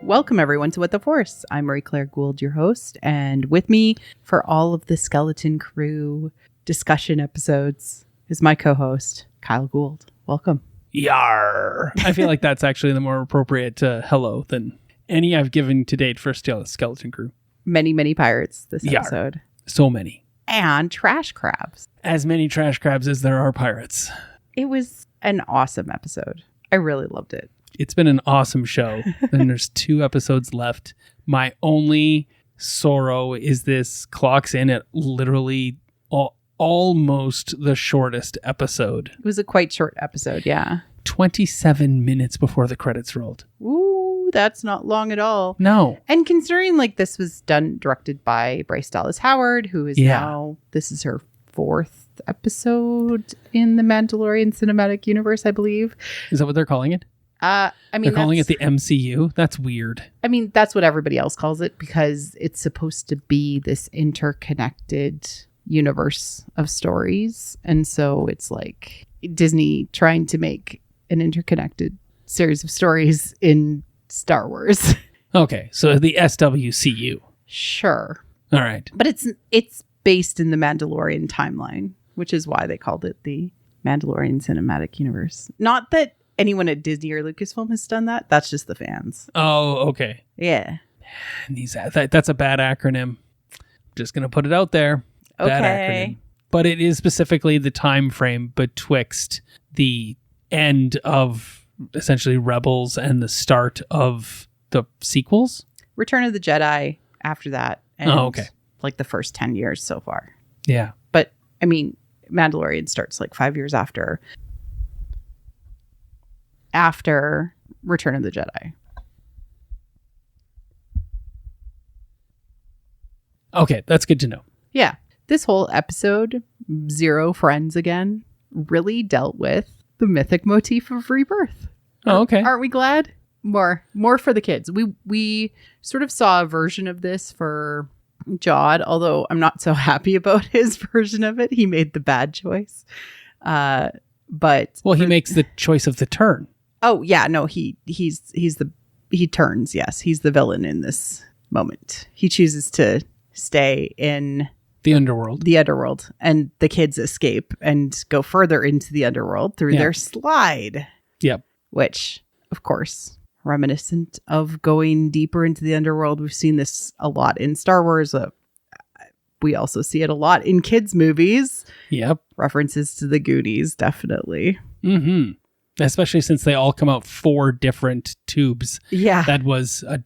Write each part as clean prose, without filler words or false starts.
Welcome everyone to What the Force. I'm Marie-Claire Gould, your host, and with me for all of the Skeleton Crew discussion episodes is my co-host, Kyle Gould. Welcome. Yar. I feel like that's actually the more appropriate hello than any I've given to date for Skeleton Crew. Many pirates this Yar. episode. So many. And trash crabs. As many trash crabs as there are pirates. It was an awesome episode. I really loved it. It's been an awesome show. And there's 2 episodes left. My only sorrow is this clocks in at literally almost the shortest episode. It was a quite short episode, yeah. 27 minutes before the credits rolled. Ooh, that's not long at all. No. And considering like this was directed by Bryce Dallas Howard, who is now, this is her 4th episode in the Mandalorian cinematic universe, I believe. Is that what they're calling it? They're calling it the MCU? That's weird. I mean, that's what everybody else calls it because it's supposed to be this interconnected universe of stories. And so it's like Disney trying to make an interconnected series of stories in Star Wars. Okay, so the SWCU. Sure. All right. But it's based in the Mandalorian timeline, which is why they called it the Mandalorian cinematic universe. Not that anyone at Disney or Lucasfilm has done that. That's just the fans. Oh, okay. Yeah. That's a bad acronym. Just going to put it out there. Okay. Bad acronym. But it is specifically the time frame betwixt the end of essentially Rebels and the start of the sequels. Return of the Jedi after that. And okay. Like the first 10 years so far. Yeah. But, I mean, Mandalorian starts like 5 years after Return of the Jedi. Okay, that's good to know. Yeah. This whole episode, Zero Friends Again, really dealt with the mythic motif of rebirth. Oh, okay. Aren't we glad? More for the kids. We sort of saw a version of this for Jod, although I'm not so happy about his version of it. He made the bad choice. He makes the choice of the turn. Oh yeah, no, he turns, yes. He's the villain in this moment. He chooses to stay in the underworld. And the kids escape and go further into the underworld through their slide. Yep. Which, of course, reminiscent of going deeper into the underworld. We've seen this a lot in Star Wars. We also see it a lot in kids' movies. Yep. References to the Goonies, definitely. Mm-hmm. Especially since they all come out 4 different tubes. Yeah. That was a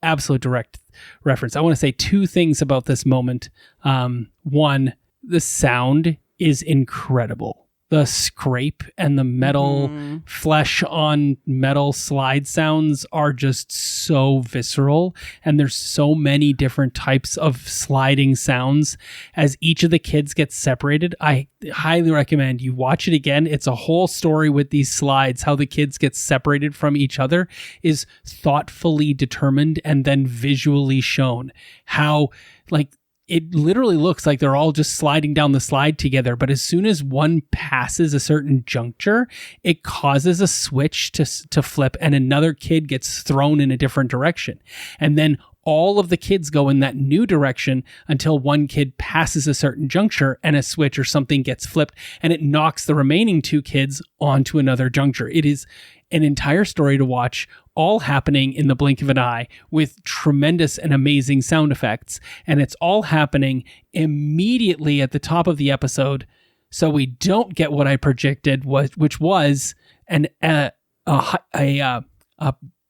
absolute direct reference. I want to say 2 things about this moment. One, the sound is incredible. The scrape and the metal flesh on metal slide sounds are just so visceral. And there's so many different types of sliding sounds. As each of the kids gets separated, I highly recommend you watch it again. It's a whole story with these slides. How the kids get separated from each other is thoughtfully determined and then visually shown. How, like, it literally looks like they're all just sliding down the slide together. But as soon as one passes a certain juncture, it causes a switch to flip and another kid gets thrown in a different direction. And then all of the kids go in that new direction until one kid passes a certain juncture and a switch or something gets flipped and it knocks the remaining 2 kids onto another juncture. It is an entire story to watch, all happening in the blink of an eye with tremendous and amazing sound effects. And it's all happening immediately at the top of the episode. So we don't get what I projected, which was a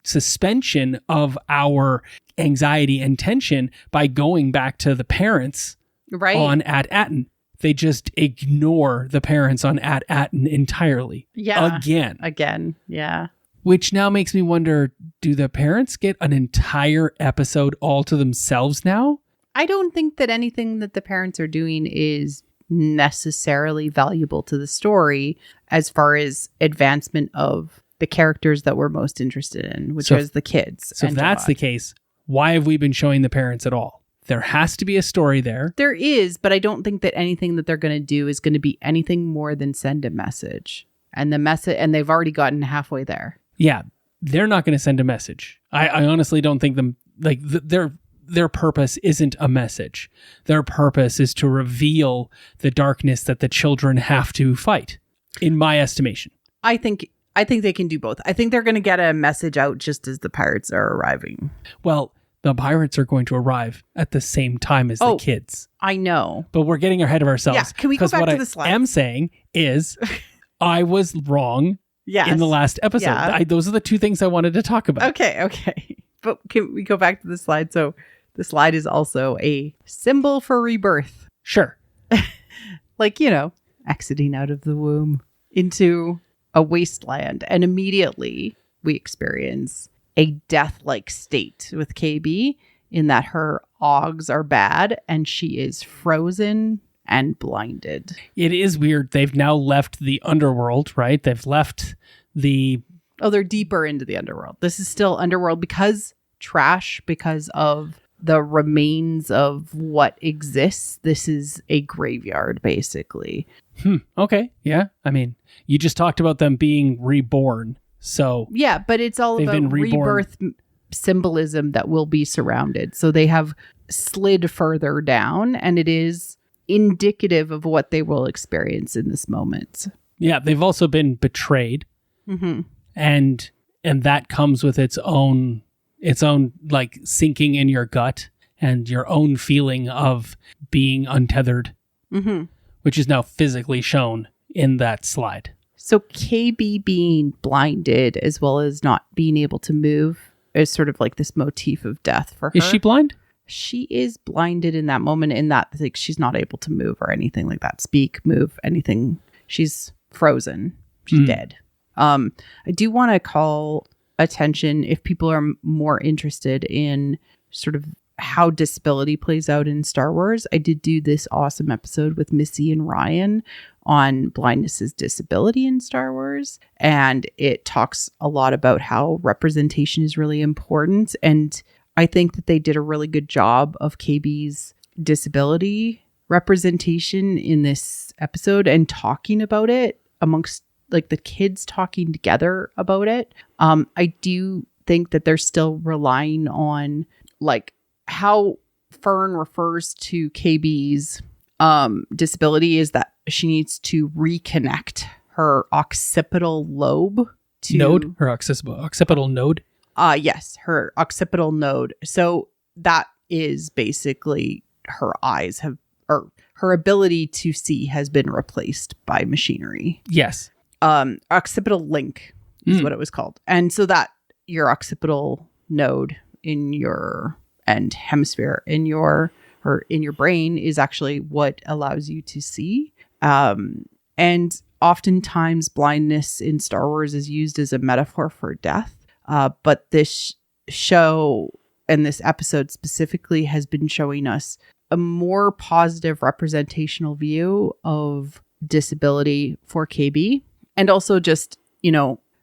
suspension of our anxiety and tension by going back to the parents on At-Atten. They just ignore the parents on At-Atten entirely. Yeah. Again. Yeah. Which now makes me wonder, do the parents get an entire episode all to themselves now? I don't think that anything that the parents are doing is necessarily valuable to the story as far as advancement of the characters that we're most interested in, which is the kids. So if that's the case, why have we been showing the parents at all? There has to be a story there. There is, but I don't think that anything that they're going to do is going to be anything more than send a message. And they've already gotten halfway there. Yeah. they're not going to send a message. I honestly don't think them, like, their purpose isn't a message. Their purpose is to reveal the darkness that the children have to fight, in my estimation. I think they can do both. I think they're going to get a message out just as the pirates are arriving. Well, the pirates are going to arrive at the same time as the kids. I know. But we're getting ahead of ourselves. Yeah, can we go back to the slide? What I am saying is I was wrong in the last episode. Yeah. Those are the two things I wanted to talk about. Okay. But can we go back to the slide? So the slide is also a symbol for rebirth. Sure. Like, exiting out of the womb into a wasteland. And immediately we experience a death-like state with KB in that her augs are bad and she is frozen and blinded. It is weird. They've now left the underworld, right? They've left the... Oh, they're deeper into the underworld. This is still underworld because of the remains of what exists. This is a graveyard, basically. Okay. Yeah. I mean, you just talked about them being reborn. So yeah, but it's all about rebirth symbolism that will be surrounded. So they have slid further down, and it is indicative of what they will experience in this moment. Yeah, they've also been betrayed, and that comes with its own like sinking in your gut and your own feeling of being untethered, which is now physically shown in that slide. So KB being blinded as well as not being able to move is sort of like this motif of death for her. Is she blind? She is blinded in that moment, in that like she's not able to move or anything like that. Speak, move, anything. She's frozen. She's dead. I do want to call attention, if people are more interested in sort of how disability plays out in Star Wars. I did do this awesome episode with Missy and Ryan on blindness as disability in Star Wars. And it talks a lot about how representation is really important. And I think that they did a really good job of KB's disability representation in this episode and talking about it amongst like the kids talking together about it. I do think that they're still relying on like how Fern refers to KB's disability is that she needs to reconnect her occipital lobe to node, her occipital node. Yes, her occipital node. So that is basically her eyes or her ability to see has been replaced by machinery. Yes. Occipital link is what it was called. And so that your occipital node in your end hemisphere in your brain is actually what allows you to see. And oftentimes blindness in Star Wars is used as a metaphor for death. But this show and this episode specifically has been showing us a more positive representational view of disability for KB. And also just,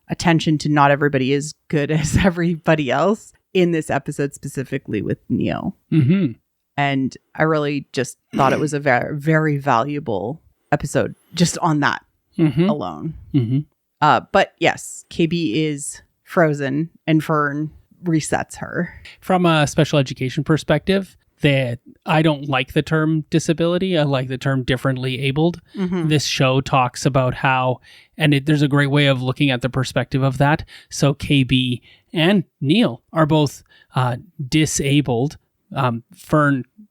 attention to not everybody is good as everybody else in this episode, specifically with Neo. Mm-hmm. And I really just thought it was a very, very valuable episode just on that alone. Mm-hmm. But yes, KB is frozen and Fern resets her. From a special education perspective, I don't like the term disability. I like the term differently abled. Mm-hmm. This show talks about how, and there's a great way of looking at the perspective of that. So KB and Neil are both disabled.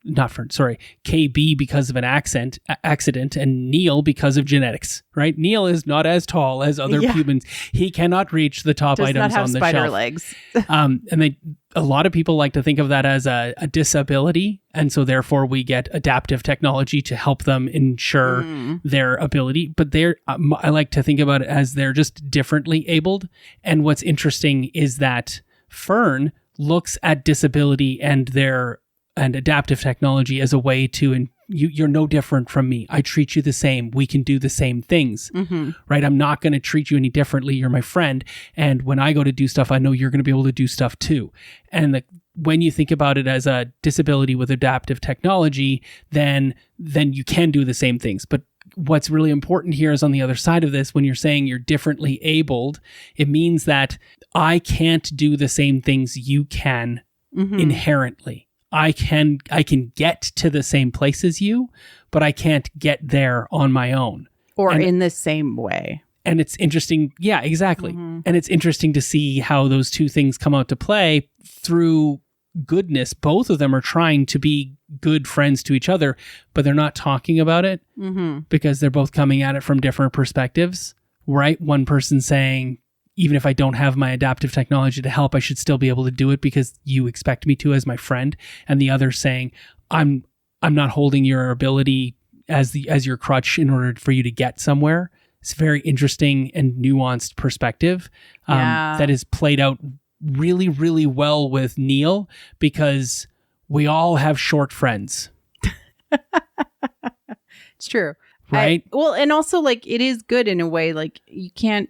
KB because of an accident, and Neil because of genetics, right? Neil is not as tall as other humans. He cannot reach the top items on the spider shelf. Legs. And a lot of people like to think of that as a disability. And so therefore we get adaptive technology to help them ensure their ability. But I like to think about it as they're just differently abled. And what's interesting is that Fern looks at disability and adaptive technology as a way to, you're no different from me. I treat you the same. We can do the same things, right? I'm not going to treat you any differently. You're my friend. And when I go to do stuff, I know you're going to be able to do stuff too. And when you think about it as a disability with adaptive technology, then you can do the same things. But what's really important here is on the other side of this, when you're saying you're differently abled, it means that I can't do the same things you can inherently. I can get to the same place as you, but I can't get there on my own. Or in the same way. And it's interesting. Yeah, exactly. And it's interesting to see how those two things come out to play through goodness. Both of them are trying to be good friends to each other, but they're not talking about it because they're both coming at it from different perspectives, right? One person saying, even if I don't have my adaptive technology to help, I should still be able to do it because you expect me to as my friend. And the other saying, I'm not holding your ability as your crutch in order for you to get somewhere. It's a very interesting and nuanced perspective that is played out really, really well with Neil, because we all have short friends. It's true. Right? And also, like, it is good in a way. Like, you can't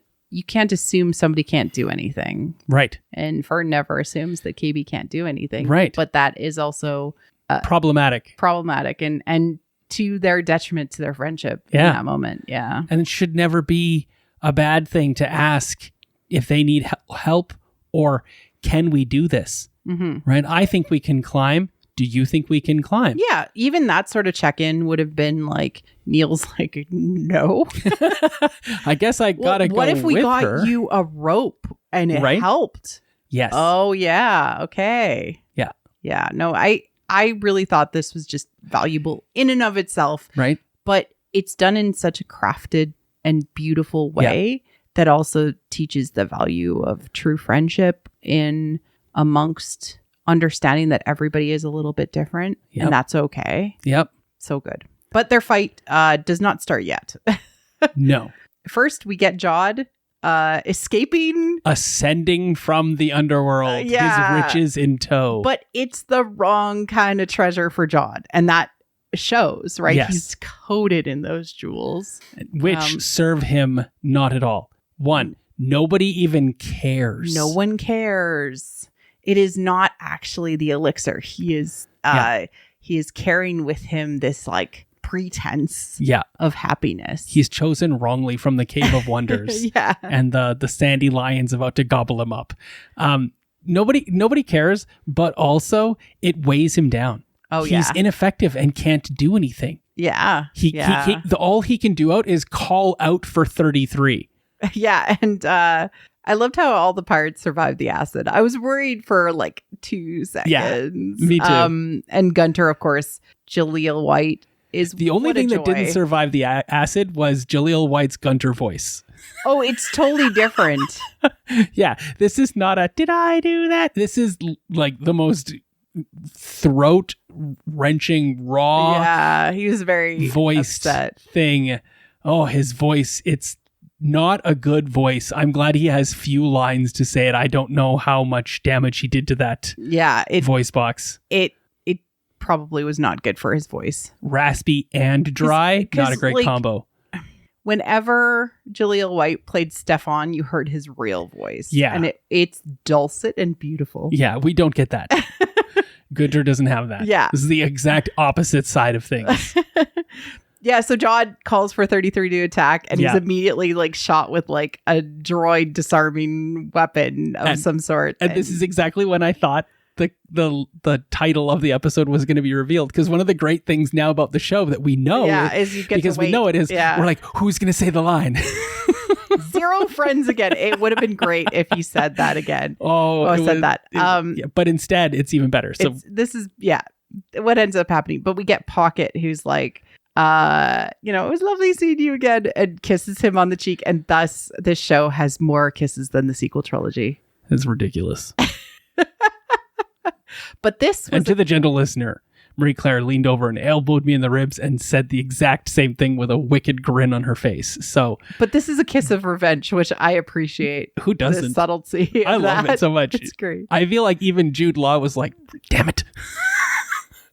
assume somebody can't do anything. Right. And Fern never assumes that KB can't do anything. Right. But that is also problematic and to their detriment to their friendship in that moment. Yeah. And it should never be a bad thing to ask if they need help or can we do this? Right? I think we can climb. Do you think we can climb? Yeah. Even that sort of check-in would have been like, Neil's like, no. I guess I gotta go with her. What if we got you a rope and it helped? Yes. Oh, yeah. Okay. Yeah. Yeah. No, I really thought this was just valuable in and of itself. Right. But it's done in such a crafted and beautiful way that also teaches the value of true friendship in amongst understanding that everybody is a little bit different and that's okay. Yep. So good. But their fight does not start yet. No. First, we get Jod ascending from the underworld, his riches in tow. But it's the wrong kind of treasure for Jod, and that shows, right? Yes. He's coated in those jewels, which serve him not at all. One, nobody even cares. No one cares. It is not actually the elixir. He is carrying with him this like pretense of happiness. He's chosen wrongly from the Cave of Wonders. And the sandy lion's about to gobble him up. Nobody cares, but also it weighs him down. He's ineffective and can't do anything. All he can do out is call out for 33. Yeah, and I loved how all the pirates survived the acid. I was worried for like 2 seconds. Yeah, me too. And Gunter, of course, Jaleel White is the only thing that didn't survive the acid was Jaleel White's Gunter voice. Oh, it's totally different. Yeah, this is not a "did I do that?" This is like the most throat wrenching, raw. Yeah, he was very voiced upset thing. Oh, his voice! It's not a good voice. I'm glad he has few lines to say it. I don't know how much damage he did to that voice box. It probably was not good for his voice. Raspy and dry, not a great combo. Whenever Jaleel White played Stefan, you heard his real voice. Yeah. And it's dulcet and beautiful. Yeah, we don't get that. Gunter doesn't have that. Yeah. This is the exact opposite side of things. Yeah, so Jod calls for 33 to attack, and he's immediately like shot with like a droid disarming weapon of some sort. And this is exactly when I thought the title of the episode was going to be revealed, because one of the great things now about the show that we know is you get because to wait. We know it is we're like, who's going to say the line? Zero friends again. It would have been great if you said that again. I said that. But instead, it's even better. So this is what ends up happening. But we get Pocket, who's like, it was lovely seeing you again, and kisses him on the cheek, and thus this show has more kisses than the sequel trilogy. It's ridiculous. But this was and to the gentle listener, Marie Claire leaned over and elbowed me in the ribs and said the exact same thing with a wicked grin on her face. So, but this is a kiss of revenge, which I appreciate. Who doesn't? The subtlety. I love it so much. It's great. I feel like even Jude Law was like, "Damn it."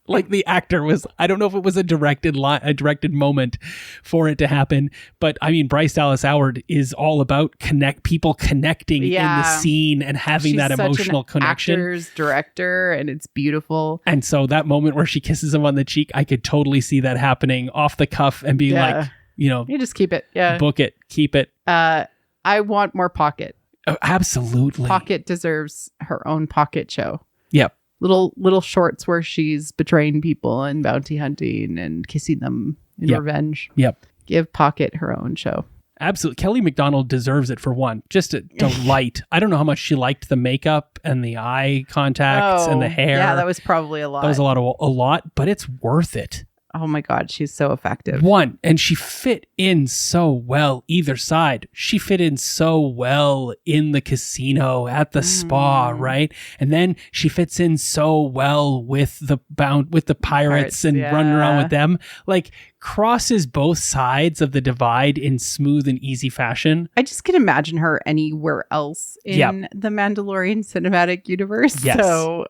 Like the actor was, I don't know if it was a directed moment for it to happen, but I mean, Bryce Dallas Howard is all about people connecting in the scene and having that emotional connection. Actor's director, and it's beautiful. And so that moment where she kisses him on the cheek, I could totally see that happening off the cuff and being like, You just keep it. Yeah. book it, keep it. I want more Pocket. Oh, absolutely. Pocket deserves her own Pocket show. Yep. Little shorts where she's betraying people and bounty hunting and kissing them in revenge. Yep. Give Pocket her own show. Absolutely. Kelly MacDonald deserves it for one. Just a delight. I don't know how much she liked the makeup and the eye contacts and the hair. Yeah, that was probably a lot. That was a lot, but it's worth it. Oh my God, she's so effective. One, and she fit in so well either side. She fit in so well in the casino, at the spa, right? And then she fits in so well with the pirates and running around with them. Like, crosses both sides of the divide in smooth and easy fashion. I just can imagine her anywhere else in the Mandalorian cinematic universe. Yes. So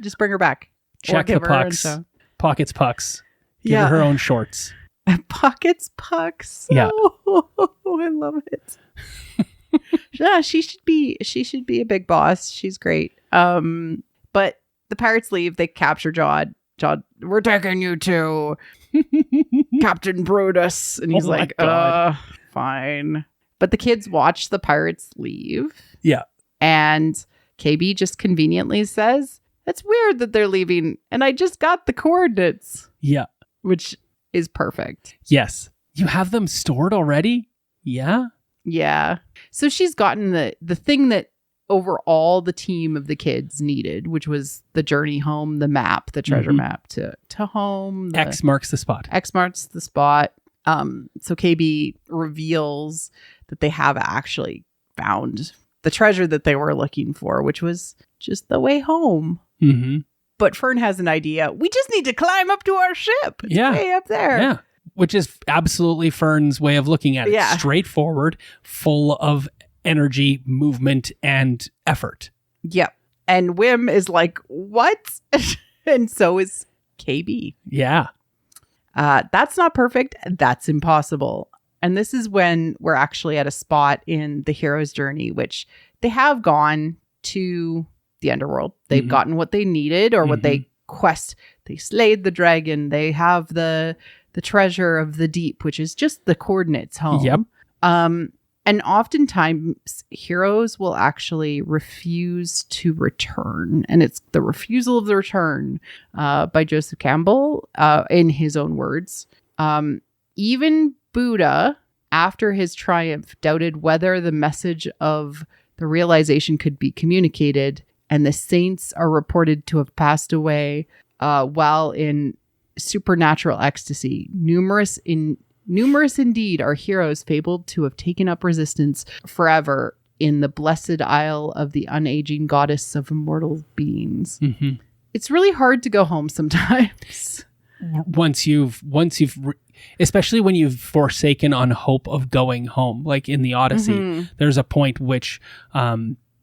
just bring her back. Check the pucks. Pockets pucks. Give her own shorts. Pockets pucks. Yeah. Oh, I love it. Yeah, she should be a big boss. She's great. But the pirates leave. They capture Jod. Jod, we're taking you to Captain Brutus. And he's like, fine. But the kids watch the pirates leave. Yeah. And KB just conveniently says, it's weird that they're leaving, and I just got the coordinates. Yeah. Which is perfect. Yes. You have them stored already? Yeah. Yeah. So she's gotten the thing that overall the team of the kids needed, which was the journey home, the map, the treasure map to home. X marks the spot. X marks the spot. So KB reveals that they have actually found the treasure that they were looking for, which was just the way home. Mm-hmm. But Fern has an idea. We just need to climb up to our ship. It's way up there. Yeah. Which is absolutely Fern's way of looking at it. Yeah. Straightforward, full of energy, movement, and effort. Yep. And Wim is like, what? And so is KB. Yeah. That's not perfect. That's impossible. And this is when we're actually at a spot in the hero's journey, which they have gone to the underworld. They've gotten what they needed or what they quest. They slayed the dragon. They have the treasure of the deep, which is just the coordinates home. Yep. And oftentimes heroes will actually refuse to return. And it's the refusal of the return by Joseph Campbell in his own words. Even Buddha, after his triumph, doubted whether the message of the realization could be communicated, and the saints are reported to have passed away while in supernatural ecstasy. Numerous indeed are heroes fabled to have taken up resistance forever in the blessed isle of the unaging goddess of immortal beings. Mm-hmm. It's really hard to go home sometimes. Once you've especially when you've forsaken on hope of going home, like in the Odyssey, there's a point which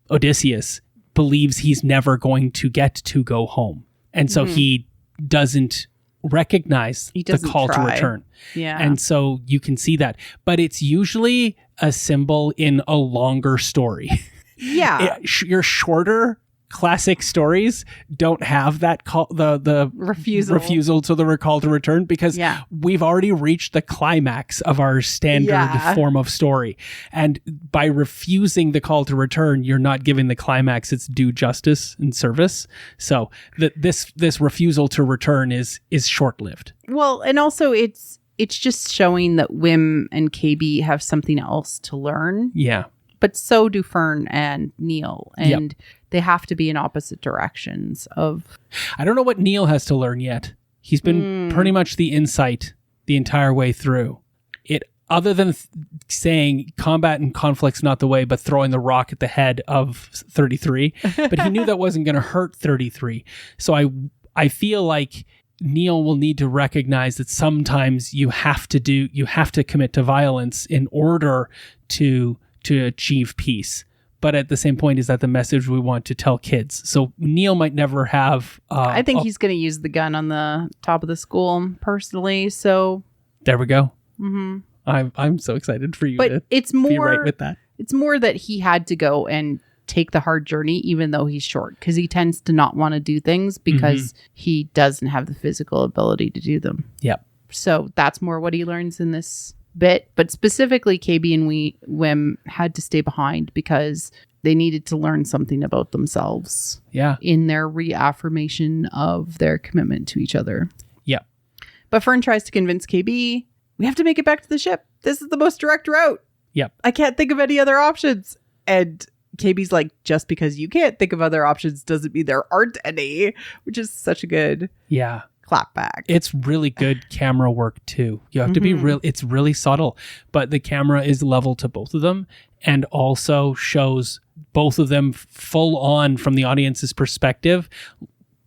Odysseus believes he's never going to get to go home. And so he doesn't recognize the call to return. Yeah. And so you can see that. But it's usually a symbol in a longer story. Yeah. Your shorter classic stories don't have that call, the refusal to the recall to return, because we've already reached the climax of our standard form of story. And by refusing the call to return, you're not giving the climax its due justice and service. So this refusal to return is short-lived. Well, and also it's just showing that Wim and KB have something else to learn. Yeah. But so do Fern and Neil. And they have to be in opposite directions of... I don't know what Neil has to learn yet. He's been pretty much the insight the entire way through. Other than saying combat and conflict's not the way, but throwing the rock at the head of 33. But he knew that wasn't going to hurt 33. So I feel like Neil will need to recognize that sometimes you have to commit to violence in order to achieve peace. But at the same point, is that the message we want to tell kids? So Neil might never have... I think he's going to use the gun on the top of the school personally. So there we go. Mm-hmm. I'm so excited for you to be right with that. It's more that he had to go and take the hard journey, even though he's short, because he tends to not want to do things because he doesn't have the physical ability to do them. Yep. So that's more what he learns in this bit. But specifically, KB and Wim had to stay behind because they needed to learn something about themselves. Yeah. In their reaffirmation of their commitment to each other. Yeah. But Fern tries to convince KB, we have to make it back to the ship. This is the most direct route. Yep. I can't think of any other options. And KB's like, just because you can't think of other options doesn't mean there aren't any, which is such a good clap back. It's really good camera work too. You have to be real. It's really subtle, but the camera is level to both of them and also shows both of them full on from the audience's perspective,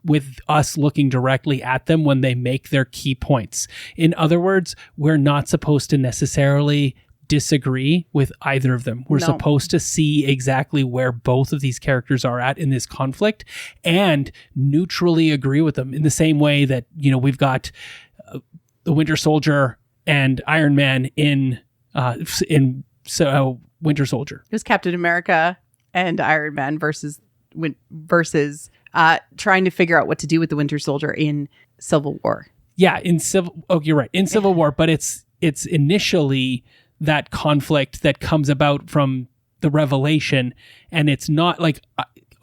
with us looking directly at them when they make their key points. In other words, we're not supposed to necessarily disagree with either of them. We're supposed to see exactly where both of these characters are at in this conflict and neutrally agree with them in the same way that, you know, we've got the Winter Soldier and Iron Man in Winter Soldier. It was Captain America and Iron Man versus trying to figure out what to do with the Winter Soldier in Civil War. Yeah, you're right. In Civil War, but it's initially that conflict that comes about from the revelation, and it's not like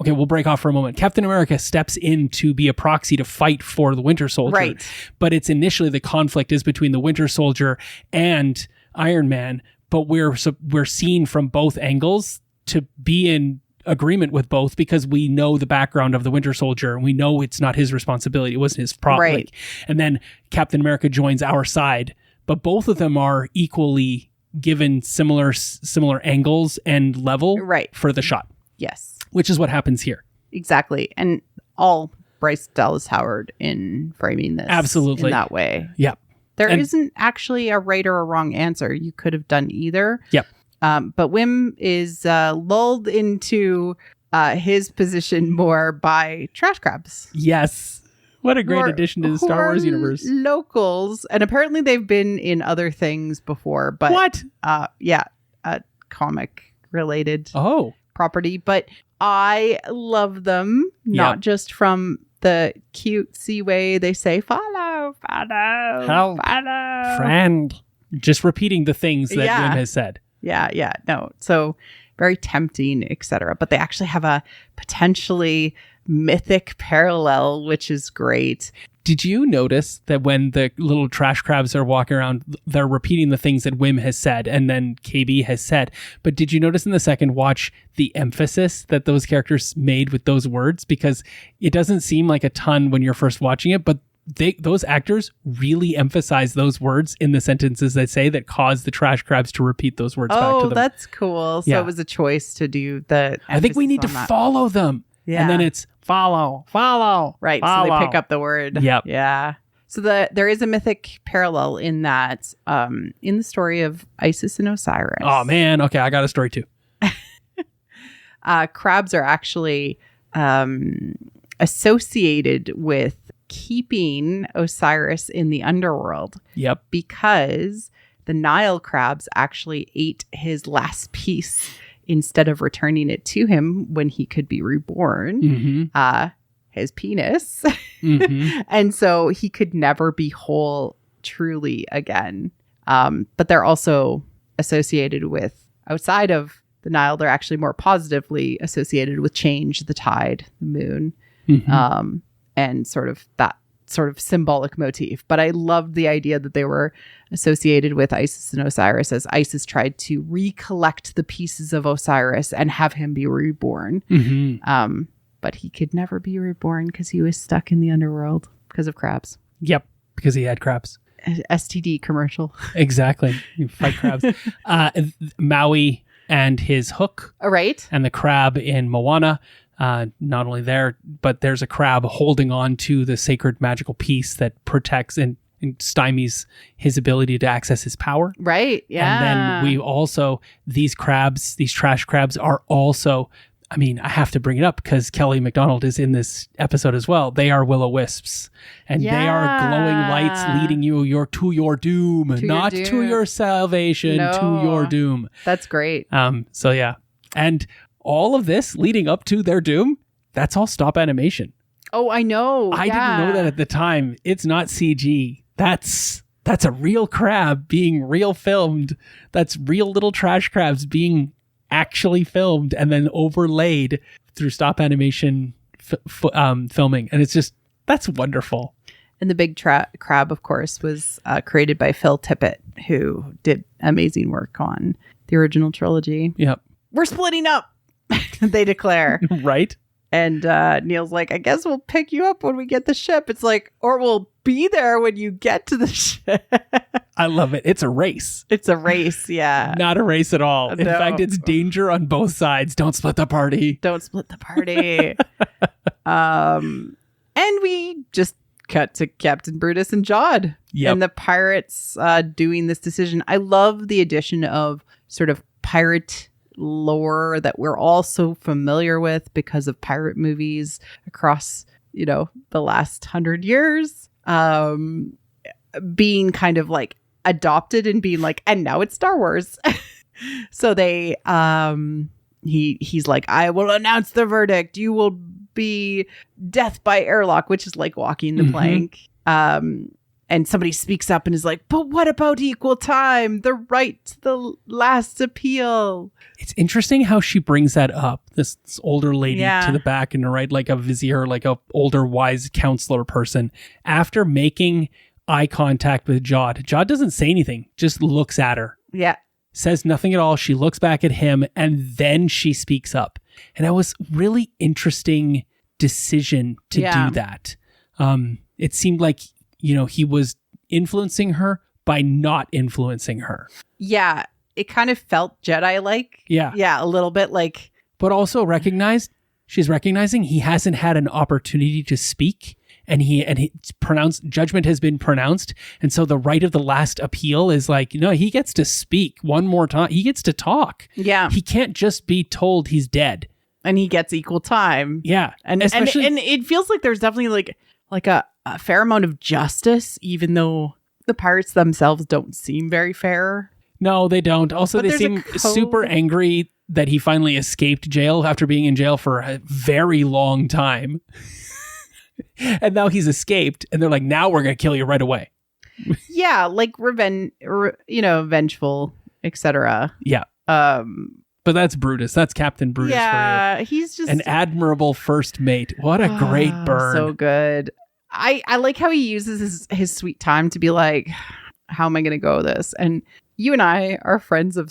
okay, we'll break off for a moment. Captain America steps in to be a proxy to fight for the Winter Soldier. Right. But it's initially the conflict is between the Winter Soldier and Iron Man, but we're seen from both angles to be in agreement with both because we know the background of the Winter Soldier and we know it's not his responsibility. It wasn't his problem. Right. And then Captain America joins our side, but both of them are equally given similar angles and level for the shot. Yes. Which is what happens here. Exactly. And all Bryce Dallas Howard in framing this. Absolutely. In that way. Yep. There isn't actually a right or a wrong answer. You could have done either. Yep. But Wim is lulled into his position more by trash crabs. Yes. What a great addition to the Star Wars universe. Locals. And apparently they've been in other things before. But what? Comic related property. But I love them, not just from the cutesy way they say, follow, help, friend. Just repeating the things that Wim has said. Yeah. No. So very tempting, etc. But they actually have a potentially mythic parallel, which is great. Did you notice that when the little trash crabs are walking around, they're repeating the things that Wim has said and then KB has said? But did you notice in the second watch the emphasis that those characters made with those words? Because it doesn't seem like a ton when you're first watching it, but those actors really emphasize those words in the sentences they say that cause the trash crabs to repeat those words back to them. Oh, that's cool. So it was a choice to do the I think we need to follow them. Yeah. And then it's follow. Right. Follow. So they pick up the word. Yep. Yeah. So there is a mythic parallel in that, in the story of Isis and Osiris. Oh, man. Okay. I got a story too. Crabs are actually associated with keeping Osiris in the underworld. Yep. Because the Nile crabs actually ate his last piece instead of returning it to him when he could be reborn, his penis. And so he could never be whole truly again. But they're also associated with, outside of the Nile, they're actually more positively associated with change, the tide, the moon, and sort of that sort of symbolic motif. But I loved the idea that they were associated with Isis and Osiris as Isis tried to recollect the pieces of Osiris and have him be reborn. But he could never be reborn because he was stuck in the underworld because of crabs. Yep, because he had crabs. STD commercial. Exactly. You fight crabs. Maui and his hook. Right. And the crab in Moana. Not only there, but there's a crab holding on to the sacred magical piece that protects and stymies his ability to access his power. Right. Yeah. And then we also, these trash crabs are also, I mean, I have to bring it up because Kelly MacDonald is in this episode as well. They are will-o-wisps. And they are glowing lights leading you to your doom, not to your salvation, to your doom. That's great. So yeah. And all of this leading up to their doom, that's all stop animation. Oh, I know. I didn't know that at the time. It's not CG. That's that's a real crab being real filmed. That's real little trash crabs being actually filmed and then overlaid through stop animation filming. And it's just, that's wonderful. And the big crab, of course, was created by Phil Tippett, who did amazing work on the original trilogy. Yep. We're splitting up, they declare. Right. And Neil's like, I guess we'll pick you up when we get the ship. It's like, or we'll be there when you get to the ship. I love it. It's a race. It's a race, yeah. Not a race at all. In fact, it's danger on both sides. Don't split the party. Don't split the party. And we just cut to Captain Brutus and Jod. Yep. And the pirates doing this decision. I love the addition of sort of pirate lore that we're all so familiar with because of pirate movies across, the last 100 years, being kind of like adopted and being like, and now it's Star Wars. So they, he's like, I will announce the verdict. You will be death by airlock, which is like walking the plank. And somebody speaks up and is like, but what about equal time? The right to the last appeal. It's interesting how she brings that up. This older lady to the back and the right, like a vizier, like a older wise counselor person. After making eye contact with Jod doesn't say anything, just looks at her. Yeah. Says nothing at all. She looks back at him and then she speaks up. And that was really interesting decision to do that. It seemed like, he was influencing her by not influencing her. Yeah. It kind of felt Jedi-like. Yeah. Yeah, a little bit like. But also she's recognizing he hasn't had an opportunity to speak. And judgment has been pronounced. And so the right of the last appeal is like, he gets to speak one more time. He gets to talk. Yeah. He can't just be told he's dead. And he gets equal time. Yeah. And it feels like there's definitely like a fair amount of justice, even though the pirates themselves don't seem very fair. No, they don't. Also, they seem super angry that he finally escaped jail after being in jail for a very long time. And now he's escaped, and they're like, now we're going to kill you right away. Yeah, like vengeful, etc. Yeah. But that's Brutus. That's Captain Brutus for you. Yeah, he's just an admirable first mate. What a great burn. So good. I like how he uses his sweet time to be like, how am I going to go with this? And you and I are fans of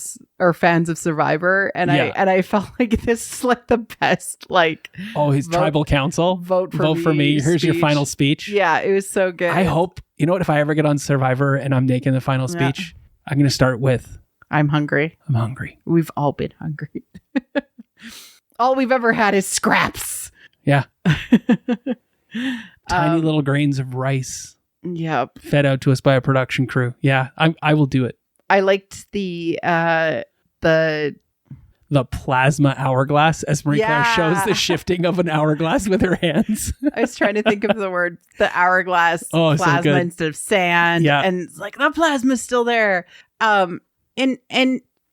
Survivor, and I felt like this is like the best his tribal council vote for me. Here's your final speech. Yeah, it was so good. I hope if I ever get on Survivor and I'm making the final speech, I'm going to start with I'm hungry. I'm hungry. We've all been hungry. All we've ever had is scraps. Yeah. Tiny little grains of rice. Yep. Fed out to us by a production crew. Yeah, I will do it. I liked the plasma hourglass as Marie Claire shows the shifting of an hourglass with her hands. I was trying to think of the word, the hourglass plasma so instead of sand. Yeah. And it's like the plasma's still there. And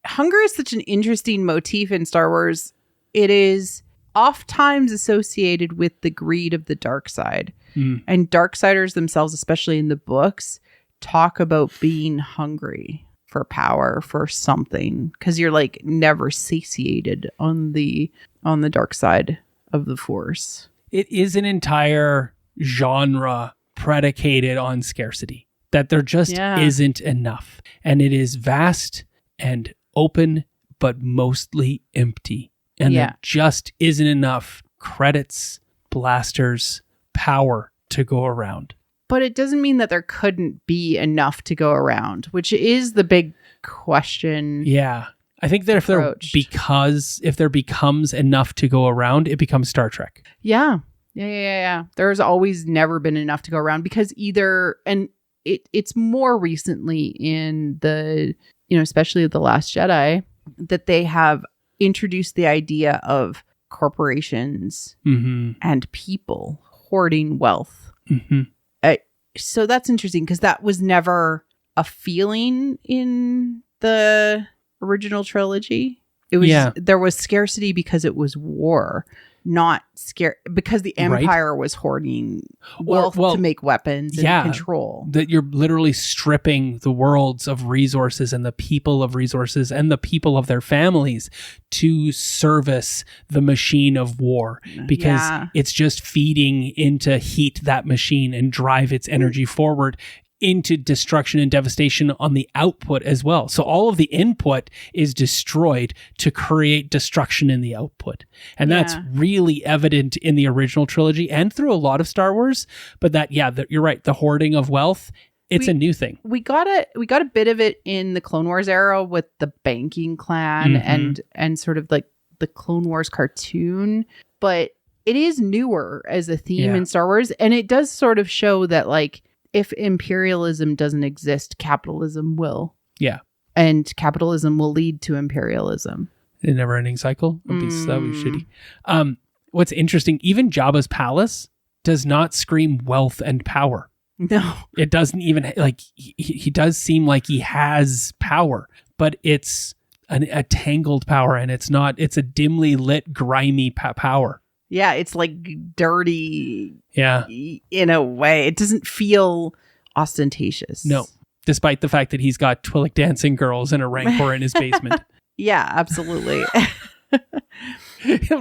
hunger is such an interesting motif in Star Wars. It is oftentimes associated with the greed of the dark side. And Darksiders themselves, especially in the books, talk about being hungry for power, for something, because you're like never satiated on the dark side of the Force. It is an entire genre predicated on scarcity, that there just isn't enough. And it is vast and open, but mostly empty. And there just isn't enough credits, blasters, power to go around. But it doesn't mean that there couldn't be enough to go around, which is the big question. Yeah. I think that if there becomes enough to go around, it becomes Star Trek. Yeah. There's always never been enough to go around because it's more recently in the, especially The Last Jedi, that they have introduced the idea of corporations and people hoarding wealth. So that's interesting because that was never a feeling in the original trilogy. It was there was scarcity because it was war, not scared because the empire was hoarding wealth to make weapons and control. That you're literally stripping the worlds of resources and the people of resources and the people of their families to service the machine of war, because it's just feeding into heat that machine and drive its energy forward into destruction and devastation on the output as well. So all of the input is destroyed to create destruction in the output. And that's really evident in the original trilogy and through a lot of Star Wars. But you're right. The hoarding of wealth, it's a new thing. We got a bit of it in the Clone Wars era with the banking clan and sort of like the Clone Wars cartoon. But it is newer as a theme in Star Wars. And it does sort of show that, like, if imperialism doesn't exist, capitalism will. Yeah. And capitalism will lead to imperialism. A never-ending cycle. That would be shitty. What's interesting, even Jabba's palace does not scream wealth and power. No. It doesn't even, like, he does seem like he has power, but it's a tangled power, and it's a dimly lit, grimy power. Yeah, it's like dirty. Yeah. In a way. It doesn't feel ostentatious. No. Despite the fact that he's got Twi'lek dancing girls and a Rancor in his basement. Yeah, absolutely.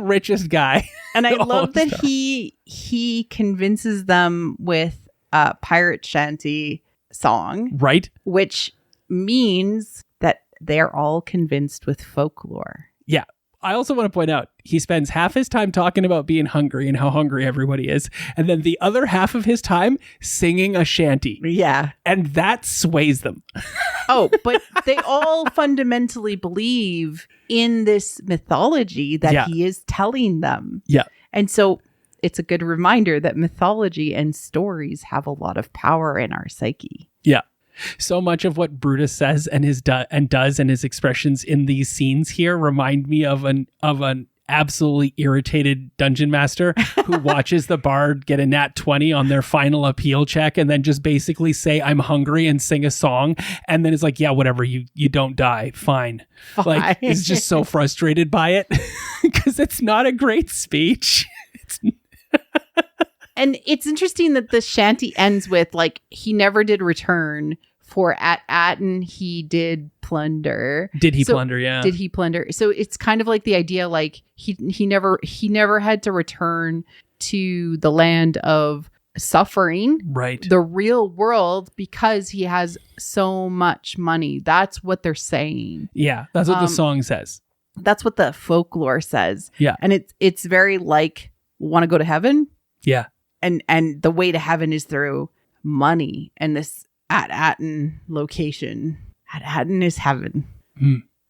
Richest guy. And I love that he convinces them with a pirate shanty song. Right. Which means that they're all convinced with folklore. Yeah. I also want to point out, he spends half his time talking about being hungry and how hungry everybody is, and then the other half of his time singing a shanty. Yeah. And that sways them. Oh, but they all fundamentally believe in this mythology that he is telling them. Yeah. And so it's a good reminder that mythology and stories have a lot of power in our psyche. Yeah. So much of what Brutus says and does and his expressions in these scenes here remind me of an absolutely irritated dungeon master who watches the bard get a nat 20 on their final appeal check and then just basically say, "I'm hungry," and sing a song, and then it's like, yeah, whatever, you don't die, fine. Like, he's just so frustrated by it because it's not a great speech. And it's interesting that the shanty ends with, like, he never did return, for at Atten he did plunder. Did he plunder? Yeah. Did he plunder? So it's kind of like the idea, like, he never had to return to the land of suffering, right? The real world, because he has so much money. That's what they're saying. Yeah, that's what the song says. That's what the folklore says. Yeah. And it's very like, want to go to heaven? Yeah. And the way to heaven is through money. And this at Atten location, at Atten is heaven.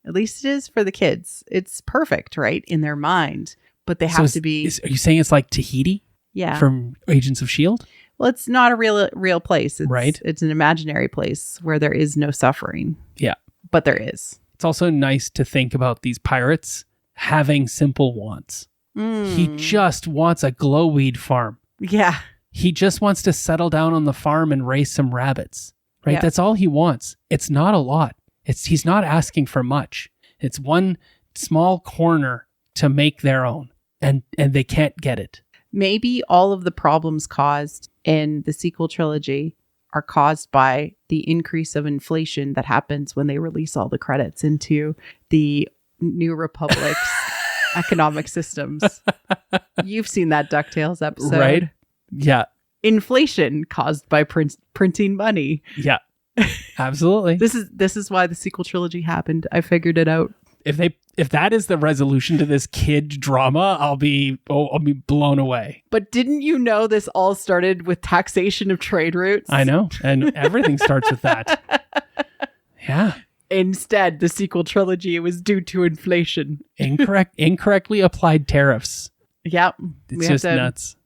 At least it is for the kids. It's perfect, right? In their mind. But they have to be... Are you saying it's like Tahiti? Yeah. From Agents of S.H.I.E.L.D.? Well, it's not a real place. Right. It's an imaginary place where there is no suffering. Yeah. But there is. It's also nice to think about these pirates having simple wants. He just wants a glowweed farm. Yeah. He just wants to settle down on the farm and raise some rabbits, right? Yeah. That's all he wants. It's not a lot. He's not asking for much. It's one small corner to make their own, and they can't get it. Maybe all of the problems caused in the sequel trilogy are caused by the increase of inflation that happens when they release all the credits into the New Republic's economic systems. You've seen that DuckTales episode. Right? Yeah. Inflation caused by printing money. Yeah. Absolutely. This is why the sequel trilogy happened. I figured it out. If that is the resolution to this kid drama, I'll be blown away. But didn't you know this all started with taxation of trade routes? I know. And everything starts with that. Yeah. Instead, the sequel trilogy was due to inflation. Incorrectly applied tariffs. Yep. It's just nuts.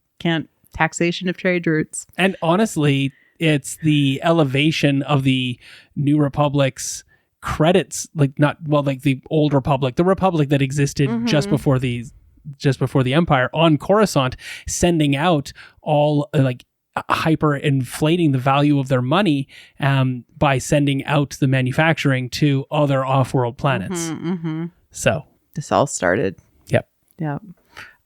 Taxation of trade routes. And honestly, it's the elevation of the New Republic's credits, like the old Republic, the Republic that existed just before the Empire on Coruscant, sending out all like hyper inflating the value of their money by sending out the manufacturing to other off-world planets. So this all started. Yep. Yeah.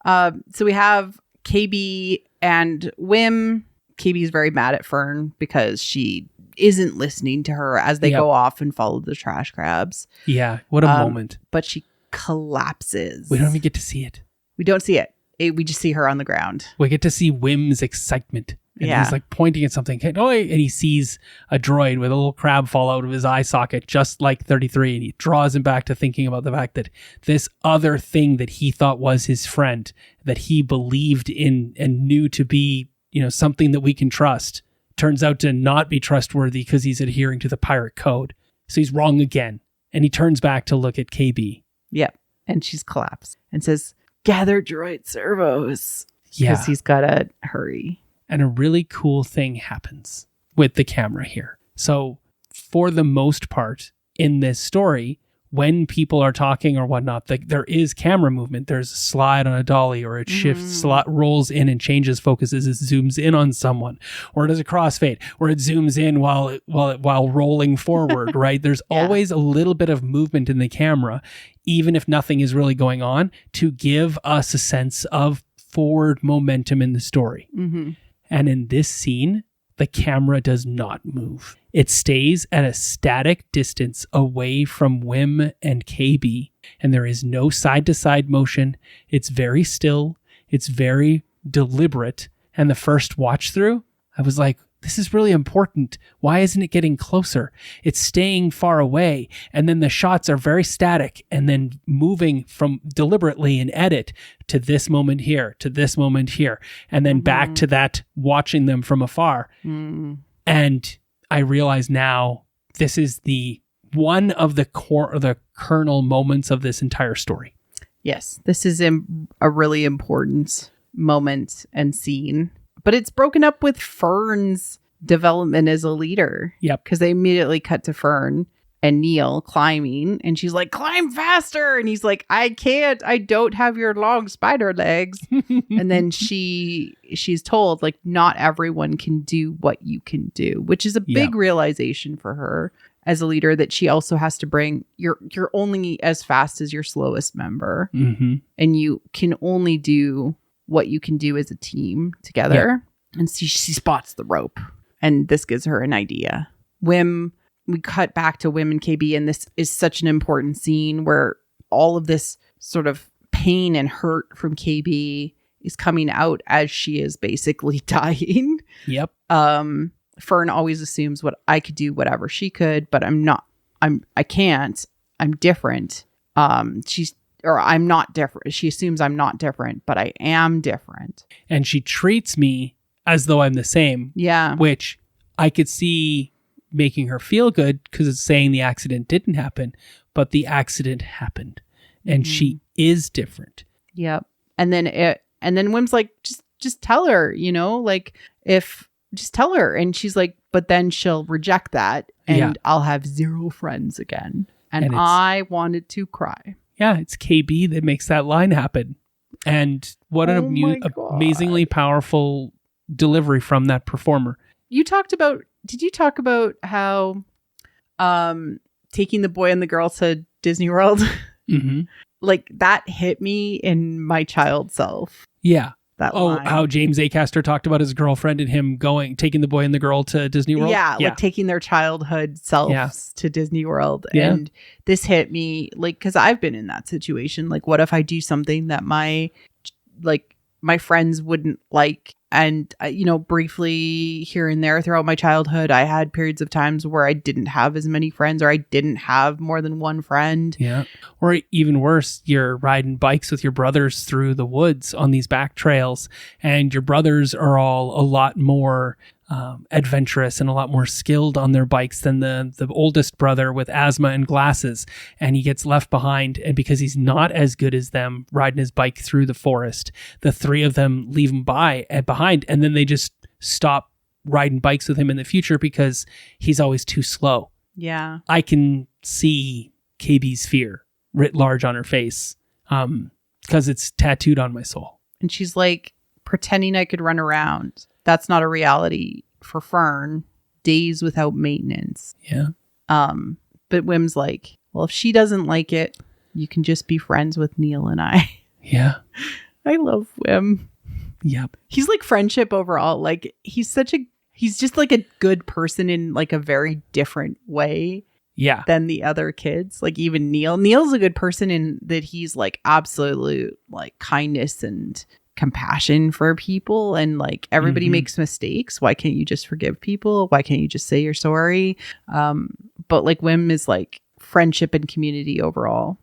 So we have KB and Wim. KB's very mad at Fern because she isn't listening to her as they go off and follow the trash crabs. Yeah, what a moment. But she collapses. We don't even get to see it. We don't see it. We just see her on the ground. We get to see Wim's excitement. And he's like pointing at something. And he sees a droid with a little crab fall out of his eye socket, just like 33. And he draws him back to thinking about the fact that this other thing that he thought was his friend, that he believed in and knew to be, something that we can trust, turns out to not be trustworthy because he's adhering to the pirate code. So he's wrong again. And he turns back to look at KB. Yep. And she's collapsed and says, gather droid servos. Yeah. Because he's got to hurry. And a really cool thing happens with the camera here. So for the most part in this story, when people are talking or whatnot, there is camera movement. There's a slide on a dolly, or it shifts, rolls in and changes focuses. It zooms in on someone, or it does a crossfade, or it zooms in while rolling forward, right? There's always a little bit of movement in the camera, even if nothing is really going on, to give us a sense of forward momentum in the story. Mm-hmm. And in this scene, the camera does not move. It stays at a static distance away from Wim and KB, and there is no side-to-side motion. It's very still. It's very deliberate. And the first watch through, I was like, this is really important. Why isn't it getting closer? It's staying far away. And then the shots are very static and then moving from deliberately in edit to this moment here, to this moment here, and then back to that, watching them from afar. And I realize now this is the one of the core or the kernel moments of this entire story. Yes, this is a really important moment and scene. But it's broken up with Fern's development as a leader. Yep. Because they immediately cut to Fern and Neil climbing. And she's like, climb faster. And he's like, I can't. I don't have your long spider legs. And then she's told, like, not everyone can do what you can do, which is a big realization for her as a leader, that she also has to bring, you're only as fast as your slowest member. Mm-hmm. And you can only do what you can do as a team together. And she spots the rope, and this gives her an idea. We cut back to Wim and KB, and this is such an important scene where all of this sort of pain and hurt from KB is coming out as she is basically dying. Yep. Fern always assumes I could do whatever she could, but I can't. I'm different. I'm not different. She assumes I'm not different, but I am different. And she treats me as though I'm the same. Yeah. Which I could see making her feel good because it's saying the accident didn't happen, but the accident happened and she is different. Yep. And then Wim's like, just tell her, just tell her. And she's like, but then she'll reject that and I'll have zero friends again. And I wanted to cry. Yeah, it's KB that makes that line happen. And what an amazingly powerful delivery from that performer. Did you talk about how taking the boy and the girl to Disney World? Mm-hmm. Like, that hit me in my child self. Yeah. That line. How James Acaster talked about his girlfriend and him taking the boy and the girl to Disney World? Yeah, like taking their childhood selves to Disney World. Yeah. And this hit me, like, because I've been in that situation. Like, what if I do something that my friends wouldn't like? And, briefly here and there throughout my childhood, I had periods of times where I didn't have as many friends, or I didn't have more than one friend. Yeah. Or even worse, you're riding bikes with your brothers through the woods on these back trails, and your brothers are all a lot more adventurous and a lot more skilled on their bikes than the oldest brother with asthma and glasses, and he gets left behind. And because he's not as good as them riding his bike through the forest, the three of them leave him behind, and then they just stop riding bikes with him in the future because he's always too slow. Yeah. I can see KB's fear writ large on her face because it's tattooed on my soul. And she's like, pretending I could run around. That's not a reality for Fern. Days without maintenance. Yeah. But Wim's like, well, if she doesn't like it, you can just be friends with Neil and I. Yeah. I love Wim. Yep. He's like friendship overall. Like he's just like a good person in like a very different way. Yeah. Than the other kids. Like even Neil. Neil's a good person in that he's like absolute like kindness and compassion for people, and like everybody makes mistakes. Why can't you just forgive people? Why can't you just say you're sorry? But like Wim is like friendship and community overall.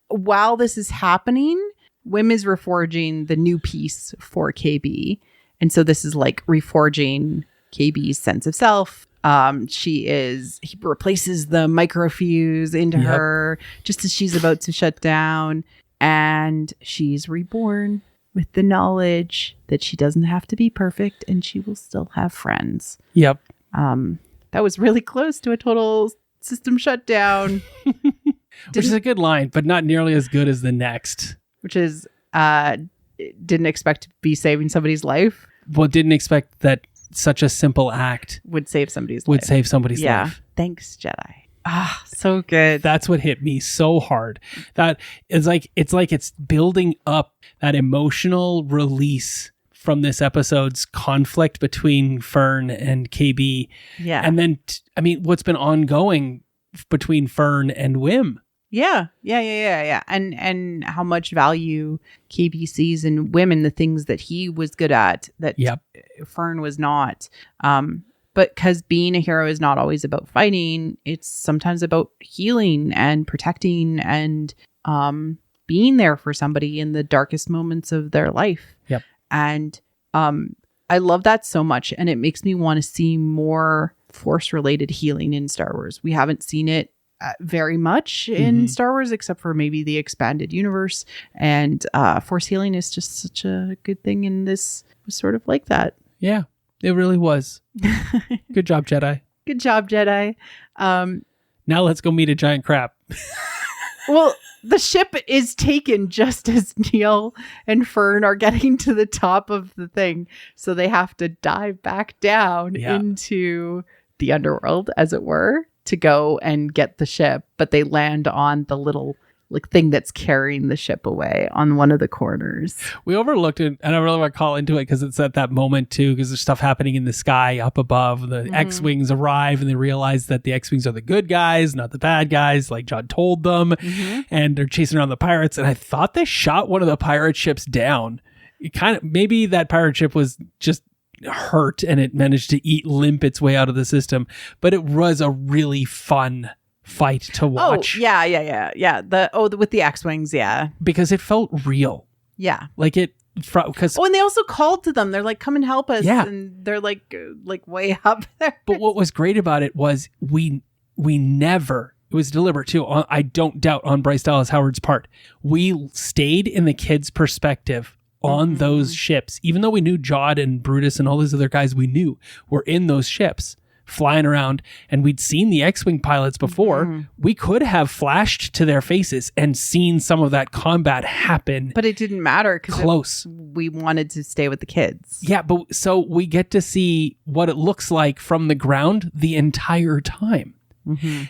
While this is happening, Wim is reforging the new piece for KB. And so this is like reforging KB's sense of self. He replaces the microfuse into her just as she's about to shut down, and she's reborn with the knowledge that she doesn't have to be perfect and she will still have friends. Yep. That was really close to a total system shutdown. Which is a good line, but not nearly as good as the next. Which is, didn't expect to be saving somebody's life. Well, didn't expect that such a simple act would save somebody's life. Yeah. Thanks, Jedi. Ah, so good. That's what hit me so hard. That it's like it's building up that emotional release from this episode's conflict between Fern and KB. Yeah. And then, what's been ongoing between Fern and Wim. Yeah. And how much value KB sees in women, the things that he was good at that Fern was not. But because being a hero is not always about fighting, it's sometimes about healing and protecting and being there for somebody in the darkest moments of their life. Yep. And I love that so much. And it makes me want to see more Force-related healing in Star Wars. We haven't seen it very much in Star Wars, except for maybe the expanded universe. And Force healing is just such a good thing. And this was sort of like that. Yeah, it really was. Good job, Jedi. Good job, Jedi. Now let's go meet a giant crab. Well, the ship is taken just as Neil and Fern are getting to the top of the thing. So they have to dive back down into the underworld, as it were, to go and get the ship. But they land on the little thing that's carrying the ship away on one of the corners. We overlooked it, and I really want to call into it because it's at that moment too, because there's stuff happening in the sky up above. The X-Wings arrive and they realize that the X-Wings are the good guys, not the bad guys, like John told them. And they're chasing around the pirates. And I thought they shot one of the pirate ships down. It maybe that pirate ship was just hurt and it managed to limp its way out of the system. But it was a really fun fight to watch. Oh, yeah. With the X-Wings, yeah. Because it felt real. Yeah. Like it, because... Oh, and they also called to them. They're like, come and help us. Yeah. And they're like way up there. But what was great about it was we never, it was deliberate too, I don't doubt on Bryce Dallas Howard's part. We stayed in the kids' perspective on those ships. Even though we knew Jod and Brutus and all these other guys we knew were in those ships, flying around, and we'd seen the X-Wing pilots before. We could have flashed to their faces and seen some of that combat happen. But it didn't matter because we wanted to stay with the kids. Yeah, but so we get to see what it looks like from the ground the entire time.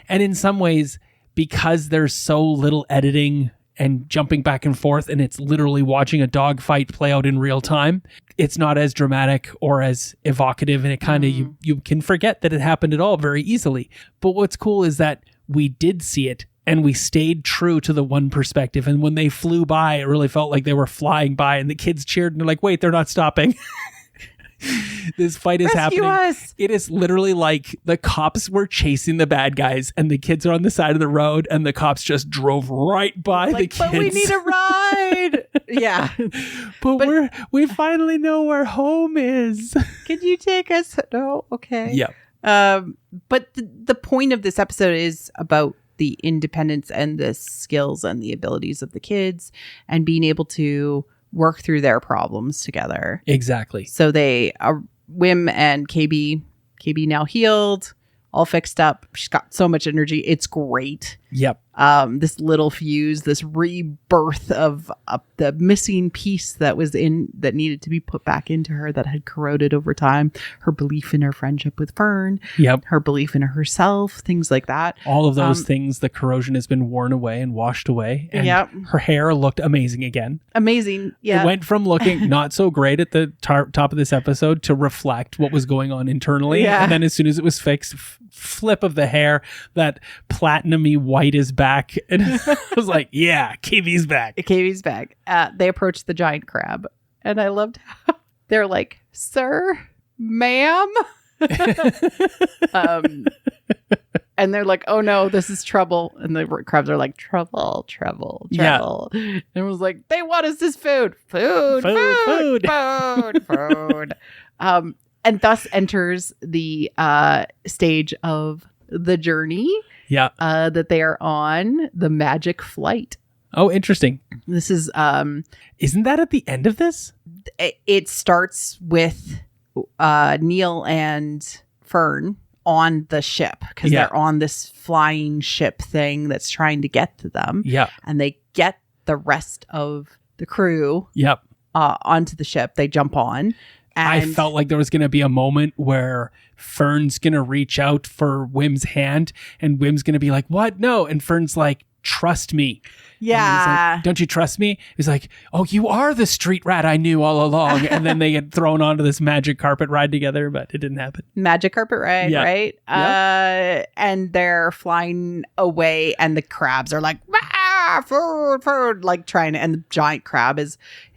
And in some ways, because there's so little editing and jumping back and forth, and it's literally watching a dogfight play out in real time, it's not as dramatic or as evocative, and it kind of, you can forget that it happened at all very easily. But what's cool is that we did see it, and we stayed true to the one perspective, and when they flew by, it really felt like they were flying by, and the kids cheered, and they're like, wait, they're not stopping. This fight is Rescue happening. Us. It is literally like the cops were chasing the bad guys and the kids are on the side of the road and the cops just drove right by the kids. But we need a ride. Yeah. But we finally know where home is. Can you take us? No? Okay. Yeah. But the point of this episode is about the independence and the skills and the abilities of the kids and being able to work through their problems together. Exactly. So they are Wim and KB now healed, all fixed up. She's got so much energy. It's great. Yep. this little fuse, this rebirth of the missing piece that needed to be put back into her that had corroded over time. Her belief in her friendship with Fern. Yep. Her belief in herself, things like that. All of those things, the corrosion has been worn away and washed away. And her hair looked amazing again. Amazing. Yeah. It went from looking not so great at the top of this episode to reflect what was going on internally. Yeah. And then as soon as it was fixed, flip of the hair, that platinum-y white is back. And I was like, yeah, KV's back. KV's back. They approached the giant crab. And I loved how they're like, sir, ma'am. And they're like, oh no, this is trouble. And the crabs are like, trouble. Yeah. And it was like, they want us this food. Food. And thus enters the stage of the journey that they are on, the magic flight. Oh, interesting. This is... Isn't that at the end of this? It starts with Neil and Fern on the ship because they're on this flying ship thing that's trying to get to them. Yeah. And they get the rest of the crew onto the ship. They jump on. And I felt like there was going to be a moment where Fern's going to reach out for Wim's hand and Wim's going to be like, what? No. And Fern's like, trust me. Yeah. Like, don't you trust me? He's like, oh, you are the street rat I knew all along. And then they get thrown onto this magic carpet ride together, but it didn't happen. Magic carpet ride, right? And they're flying away and the crabs are like, food, like trying to, and the giant crab is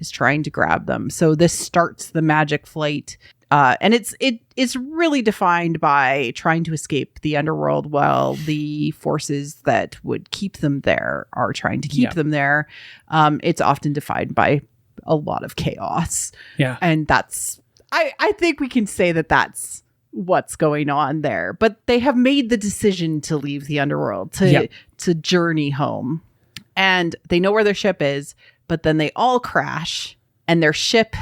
trying to grab them. So this starts the magic flight. And it's really defined by trying to escape the underworld while the forces that would keep them there are trying to keep them there. It's often defined by a lot of chaos. Yeah. And that's, I think we can say that that's what's going on there. But they have made the decision to leave the underworld, to journey home. And they know where their ship is, but then they all crash and their ship...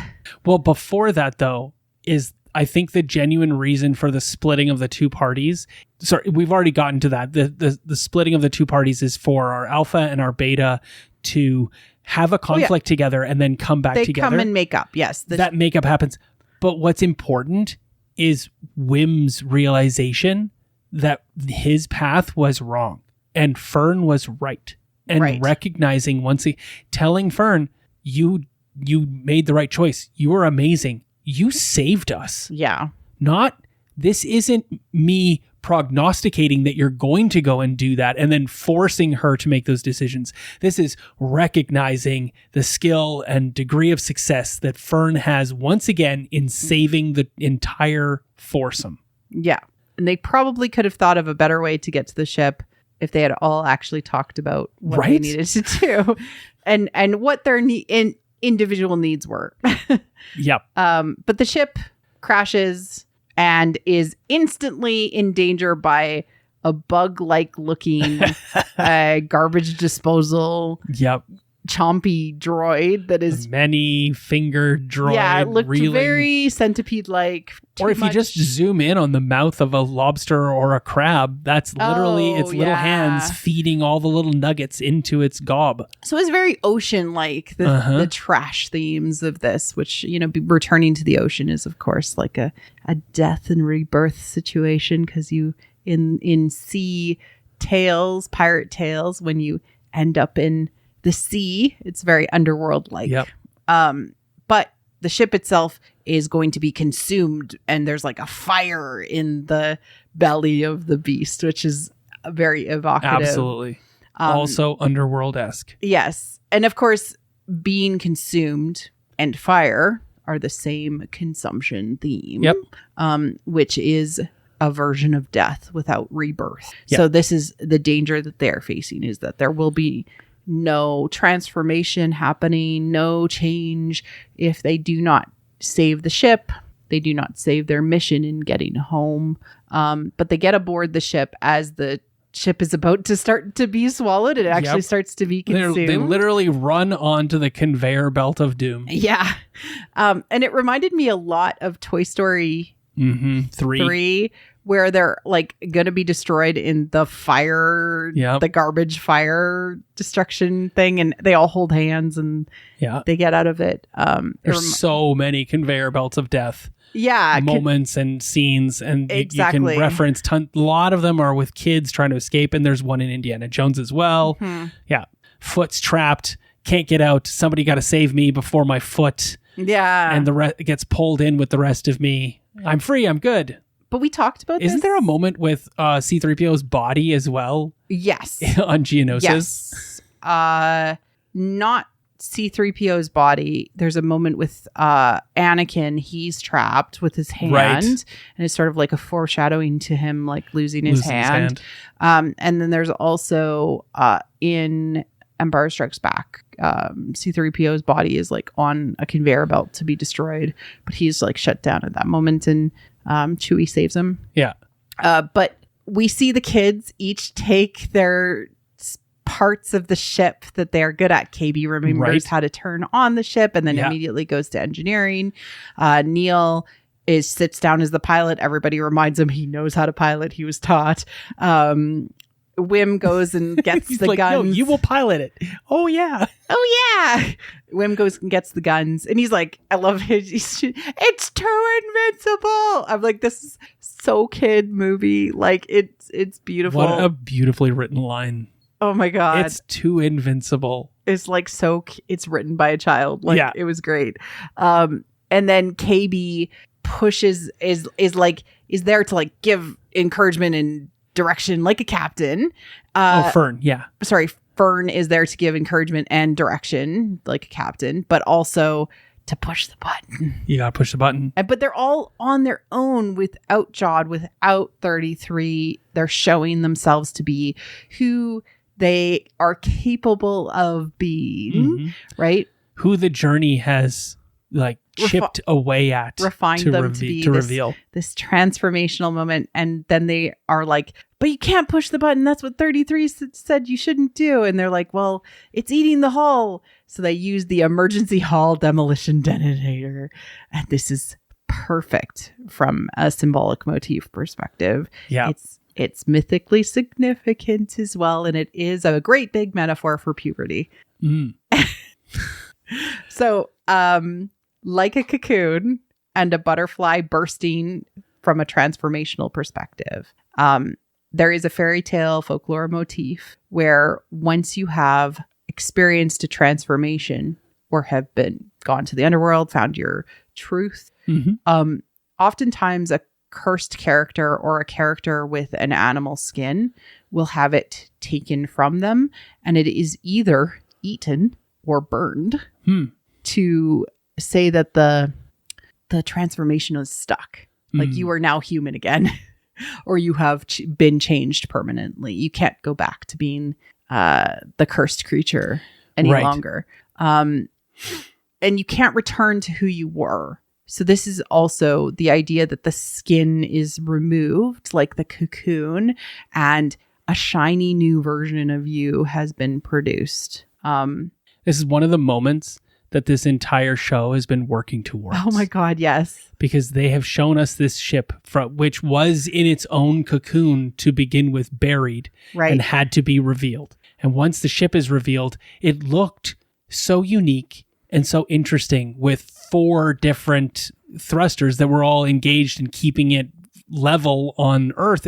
Well, before that, though, is I think the genuine reason for the splitting of the two parties. Sorry, we've already gotten to that. The splitting of the two parties is for our alpha and our beta to have a conflict together and then come back together. They come and make up. Yes. That makeup happens. But what's important is Wim's realization that his path was wrong and Fern was right. And recognizing telling Fern, you made the right choice. You were amazing. You saved us. Yeah. This isn't me prognosticating that you're going to go and do that and then forcing her to make those decisions. This is recognizing the skill and degree of success that Fern has once again in saving the entire foursome. Yeah. And they probably could have thought of a better way to get to the ship if they had all actually talked about what they needed to do and what their individual needs were. Yep. But the ship crashes and is instantly in danger by a bug-like looking garbage disposal. Yep. Chompy droid that is many finger droid. Yeah, it looked very centipede-like. Or if you just zoom in on the mouth of a lobster or a crab, that's literally its little hands feeding all the little nuggets into its gob. So it's very ocean-like, the trash themes of this, which, returning to the ocean is, of course, like a death and rebirth situation, because you, in sea tales, pirate tales, when you end up in the sea, it's very underworld-like. Yep. But the ship itself is going to be consumed, and there's like a fire in the belly of the beast, which is very evocative. Absolutely. Also underworld-esque. Yes. And of course, being consumed and fire are the same consumption theme. Yep. Which is a version of death without rebirth. Yep. So this is the danger that they're facing, is that there will be no transformation happening, no change if they do not save the ship. They do not save their mission in getting home. But they get aboard the ship as the ship is about to start to be swallowed. It actually starts to be consumed. They literally run onto the conveyor belt of doom. Yeah. And it reminded me a lot of Toy Story 3, where they're like going to be destroyed in the fire, the garbage fire destruction thing. And they all hold hands and they get out of it. There's so many conveyor belts of death. Moments and scenes. And you can reference a lot of them are with kids trying to escape. And there's one in Indiana Jones as well. Yeah. Foot's trapped. Can't get out. Somebody got to save me before my foot. And the gets pulled in with the rest of me. I'm free. I'm good. But we talked about Isn't there a moment with C-3PO's body as well? Yes. On Geonosis? Yes. Not C-3PO's body. There's a moment with Anakin. He's trapped with his hand. And it's sort of like a foreshadowing to him like losing his hand. And then there's also in Empire Strikes Back, C-3PO's body is like on a conveyor belt to be destroyed, but he's like shut down at that moment, and Chewie saves him. But we see the kids each take their parts of the ship that they're good at. KB remembers how to turn on the ship and then immediately goes to engineering. Neil sits down as the pilot. Everybody reminds him he knows how to pilot. He was taught. Wim goes and gets the guns. No, you will pilot it. Oh yeah. Wim goes and gets the guns, and he's like, I love it. It's too invincible. I'm like, this is so kid movie. Like it's beautiful. What a beautifully written line. Oh my God. It's too invincible. It's like it's written by a child. Like it was great. And then KB is there to like give encouragement and direction like a captain. Fern. Sorry, Fern is there to give encouragement and direction like a captain, but also to push the button. You gotta push the button. But they're all on their own without Jod, without 33. They're showing themselves to be who they are capable of being, right? Who the journey has like chipped away at, refined them to be reveal this transformational moment. And then they are like, but you can't push the button. That's what 33 said you shouldn't do. And they're like, well, it's eating the hull. So they use the emergency hull demolition detonator. And this is perfect from a symbolic motif perspective. It's mythically significant as well. And it is a great big metaphor for puberty. So, like a cocoon and a butterfly bursting from a transformational perspective. There is a fairy tale folklore motif where once you have experienced a transformation or have gone to the underworld, found your truth, oftentimes a cursed character or a character with an animal skin will have it taken from them, and it is either eaten or burned to say that the transformation is stuck. Like you are now human again, or you have been changed permanently. You can't go back to being the cursed creature any longer. And you can't return to who you were. So this is also the idea that the skin is removed, like the cocoon, and a shiny new version of you has been produced. This is one of the moments that this entire show has been working towards. Oh my God, yes. Because they have shown us this ship, which was in its own cocoon to begin with, buried, and had to be revealed. And once the ship is revealed, it looked so unique and so interesting with 4 different thrusters that were all engaged in keeping it level on Earth.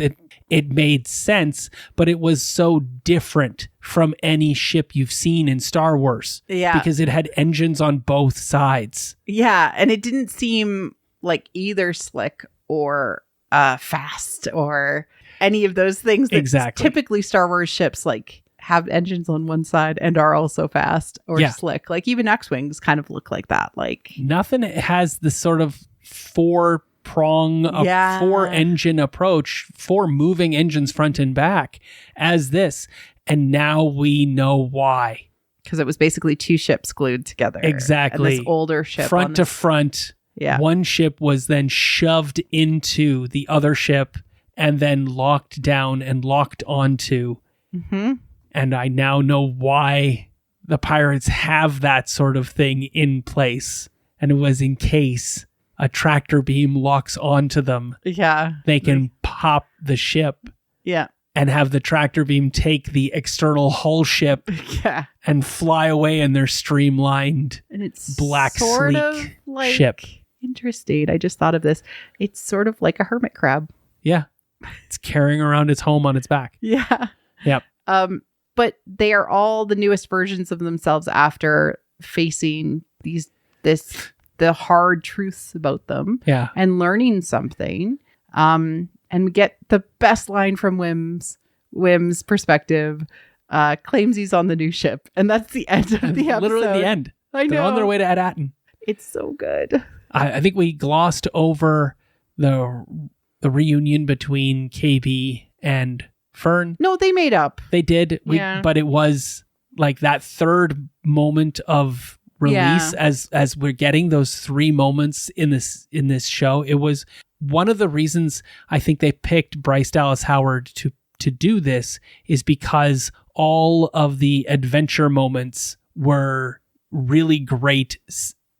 It made sense, but it was so different from any ship you've seen in Star Wars. Yeah. Because it had engines on both sides. Yeah. And it didn't seem like either slick or fast or any of those things that typically Star Wars ships like have engines on one side and are also fast or slick. Like even X-Wings kind of look like that. Like nothing has this sort of 4-prong, 4-engine approach, 4 moving engines front and back as this. And now we know why. Because it was basically 2 ships glued together. Exactly. And this older ship. Front to front. Yeah. One ship was then shoved into the other ship and then locked down and locked onto. Mm-hmm. And I now know why the pirates have that sort of thing in place. And it was in case a tractor beam locks onto them. Yeah. They can hop the ship Yeah. and have the tractor beam take the external hull ship Yeah. and fly away in their streamlined And it's black, sort of sleek like ship. Interesting. I just thought of this. It's sort of like a hermit crab. Yeah. It's carrying around its home on its back. Yeah. Yep. But they are all the newest versions of themselves after facing the hard truths about them. Yeah. And learning something. And we get the best line from Wim's perspective. Claims he's on the new ship. And that's the end of the episode. Literally the end. I know. They're on their way to Adatin. It's so good. I think we glossed over the reunion between KB and Fern. No, they made up. They did. But it was like that third moment of release as we're getting those 3 moments in this show. It was one of the reasons I think they picked Bryce Dallas Howard to do this is because all of the adventure moments were really great,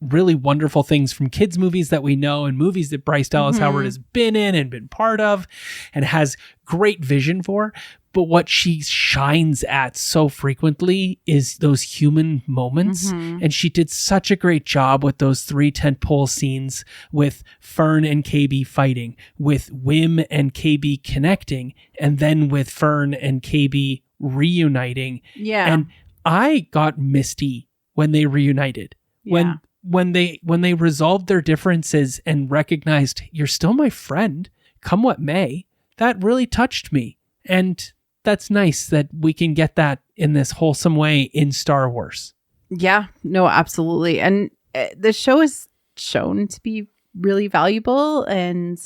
really wonderful things from kids' movies that we know and movies that Bryce Dallas Howard has been in and been part of and has great vision for. But what she shines at so frequently is those human moments. And she did such a great job with those 3 tentpole scenes with Fern and KB fighting, with Wim and KB connecting, and then with Fern and KB reuniting. Yeah. And I got misty when they reunited. Yeah. When they resolved their differences and recognized you're still my friend, come what may, that really touched me. And that's nice that we can get that in this wholesome way in Star Wars. Yeah, no, absolutely. And the show is shown to be really valuable and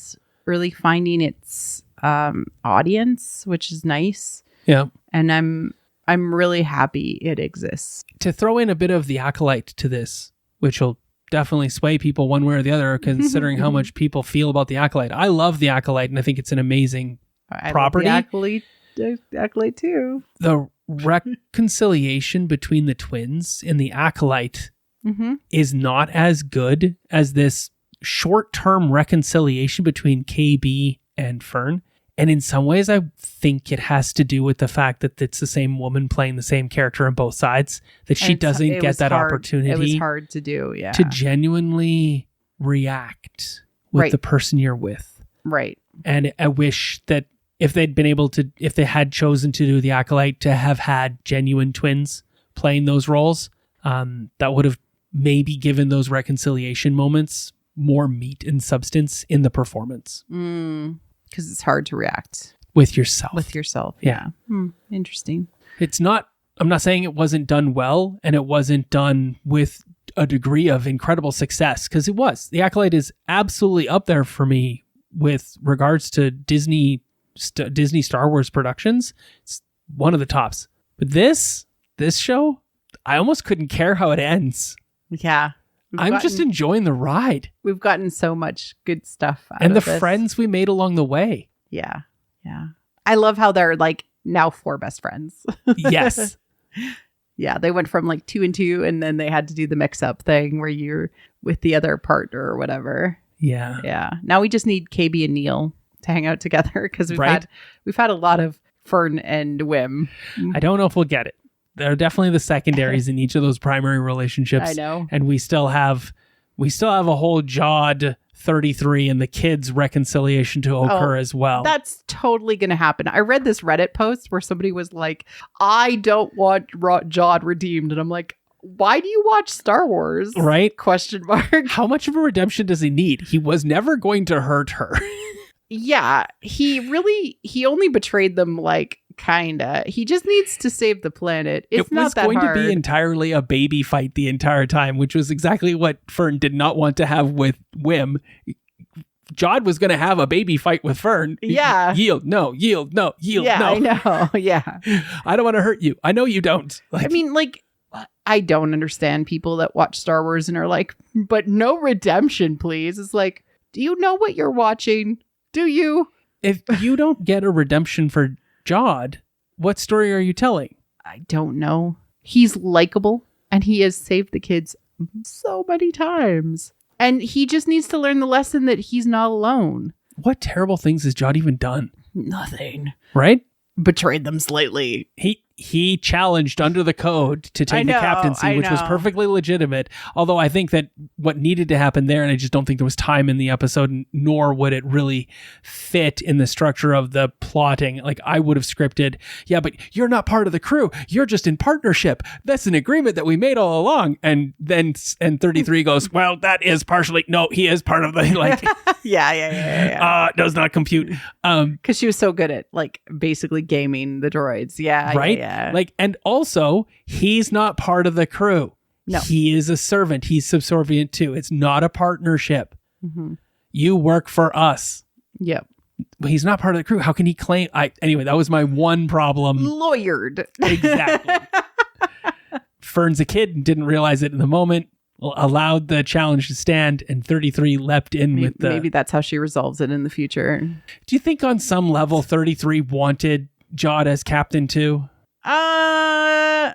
really finding its audience, which is nice. Yeah. And I'm really happy it exists. To throw in a bit of the Acolyte to this, which will definitely sway people one way or the other, considering how much people feel about the Acolyte. I love the Acolyte, and I think it's an amazing property. Love the Acolyte too. The reconciliation between the twins in the Acolyte is not as good as this short-term reconciliation between KB and Fern. And in some ways, I think it has to do with the fact that it's the same woman playing the same character on both sides, that she doesn't get that opportunity. It was hard to do, to genuinely react with the person you're with. Right. And I wish that if they had chosen to do the Acolyte, to have had genuine twins playing those roles, that would have maybe given those reconciliation moments more meat and substance in the performance. Because it's hard to react with yourself. Yeah. Interesting. I'm not saying it wasn't done well and it wasn't done with a degree of incredible success, because it was. The Acolyte is absolutely up there for me with regards to Disney Star Wars productions. It's one of the tops. But this show, I almost couldn't care how it ends. Yeah. I'm just enjoying the ride. We've gotten so much good stuff out and of the friends we made along the way. Yeah. Yeah. I love how they're like now 4 best friends. Yes. Yeah. They went from like 2 and 2, and then they had to do the mix up thing where you're with the other partner or whatever. Yeah. Yeah. Now we just need KB and Neil to hang out together, because we've had a lot of Fern and Wim. I don't know if we'll get it. They're definitely the secondaries in each of those primary relationships. I know. And we still have a whole Jod 33 and the kids reconciliation to occur as well. That's totally going to happen. I read this Reddit post where somebody was like, I don't want Jod redeemed. And I'm like, why do you watch Star Wars? Right? Question mark. How much of a redemption does he need? He was never going to hurt her. Yeah. He only betrayed them like kinda. He just needs to save the planet. It's not that hard. It was going to be entirely a baby fight the entire time, which was exactly what Fern did not want to have with Wim. Jod was going to have a baby fight with Fern. Yeah. Yield, no, yield, no, yield, yeah, no. I know. Yeah. I don't want to hurt you. I know you don't. I mean, like, I don't understand people that watch Star Wars and are like, but no redemption, please. It's like, do you know what you're watching? Do you? If you don't get a redemption for Jod, what story are you telling? I don't know. He's likable and he has saved the kids so many times. And he just needs to learn the lesson that he's not alone. what terrible things has Jod even done? Nothing. Right? Betrayed them slightly. He challenged under the code to take the captaincy, which was perfectly legitimate. Although I think that what needed to happen there, and I just don't think there was time in the episode, nor would it really fit in the structure of the plotting. Like, I would have scripted, yeah, but you're not part of the crew. You're just in partnership. That's an agreement that we made all along. And 33 goes, well, that is partially, no, he is part of the, like, yeah. Does not compute. Because she was so good at, like, basically gaming the droids. Yeah. Right? Yeah. Like, and also, he's not part of the crew. No. He is a servant. He's subservient too. It's not a partnership. Mm-hmm. You work for us. Yep. But he's not part of the crew. How can he claim? Anyway, that was my one problem. Lawyered. Exactly. Fern's a kid and didn't realize it in the moment. Allowed the challenge to stand, and 33 leapt in with the... Maybe that's how she resolves it in the future. Do you think on some level 33 wanted Jod as captain too? I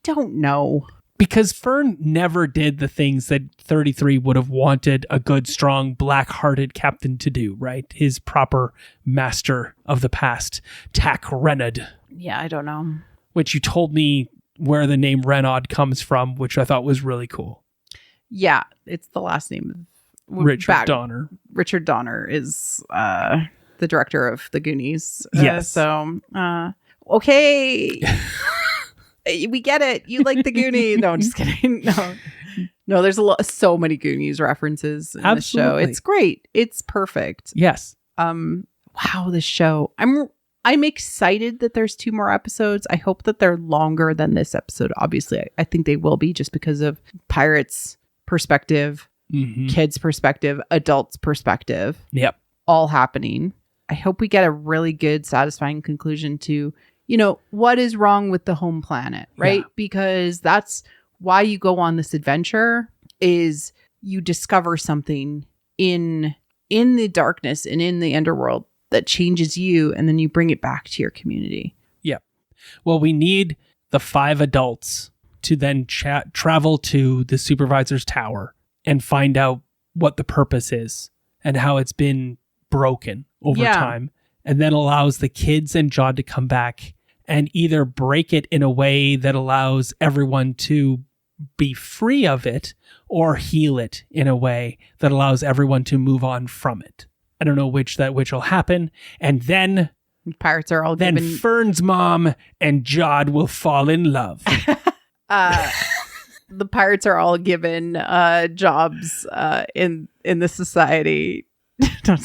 don't know. Because Fern never did the things that 33 would have wanted a good, strong, black-hearted captain to do, right? His proper master of the past, Tak Renod. Yeah, I don't know. Which you told me where the name Renod comes from, which I thought was really cool. Yeah, it's the last name of Richard Donner. Richard Donner is the director of The Goonies. Yes. Okay. We get it. You like The Goonies. No, I'm just kidding. No, there's so many Goonies references in the show. It's great. It's perfect. Yes. Wow, this show. I'm excited that there's 2 more episodes. I hope that they're longer than this episode. Obviously, I think they will be, just because of Pirates' perspective, kids' perspective, adults' perspective. Yep. All happening. I hope we get a really good, satisfying conclusion to, what is wrong with the home planet, right? Yeah. Because that's why you go on this adventure, is you discover something in the darkness and in the underworld that changes you, and then you bring it back to your community. Yeah. Well, we need the 5 adults to then travel to the supervisor's tower and find out what the purpose is and how it's been broken over time, and then allows the kids and Jod to come back and either break it in a way that allows everyone to be free of it, or heal it in a way that allows everyone to move on from it. I don't know which will happen. And then Pirates are all then given... Fern's mom and Jod will fall in love. The pirates are all given jobs in the society.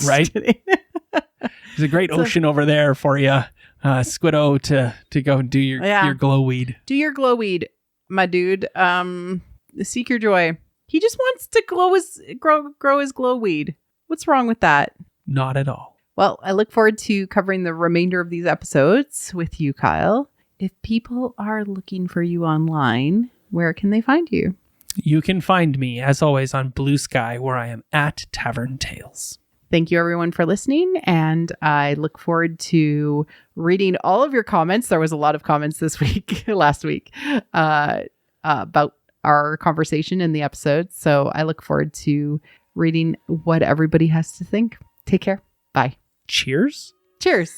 Right? There's a great ocean over there for you, Squiddo, to go and do your glow weed. Do your glow weed, my dude. Seek your joy. He just wants to grow his glow weed. What's wrong with that? Not at all. Well, I look forward to covering the remainder of these episodes with you, Kyle. If people are looking for you online, where can they find you? You can find me, as always, on Blue Sky, where I am at Tavern Tales. Thank you, everyone, for listening. And I look forward to reading all of your comments. There was a lot of comments last week, about our conversation in the episode. So I look forward to reading what everybody has to think. Take care. Bye. Cheers. Cheers.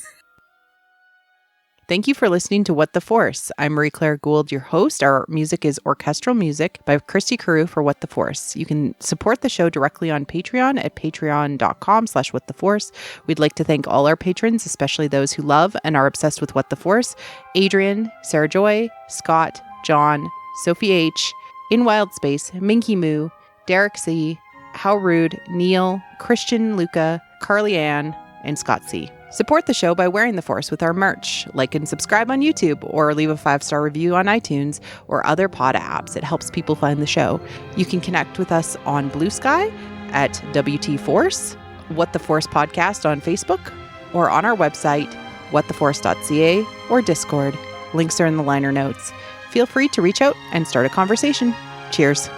Thank you for listening to What the Force. I'm Marie-Claire Gould, your host. Our music is orchestral music by Christy Carew for What the Force. You can support the show directly on Patreon at patreon.com/whattheforce. We'd like to thank all our patrons, especially those who love and are obsessed with What the Force: Adrian, Sarah Joy, Scott, John, Sophie H., In Wild Space, Minky Moo, Derek C., How Rude, Neil, Christian, Luca, Carly Ann, and Scott C. Support the show by wearing the Force with our merch. Like and subscribe on YouTube, or leave a 5-star review on iTunes or other pod apps. It helps people find the show. You can connect with us on Blue Sky at WT Force, What the Force Podcast on Facebook, or on our website, whattheforce.ca, or Discord. Links are in the liner notes. Feel free to reach out and start a conversation. Cheers.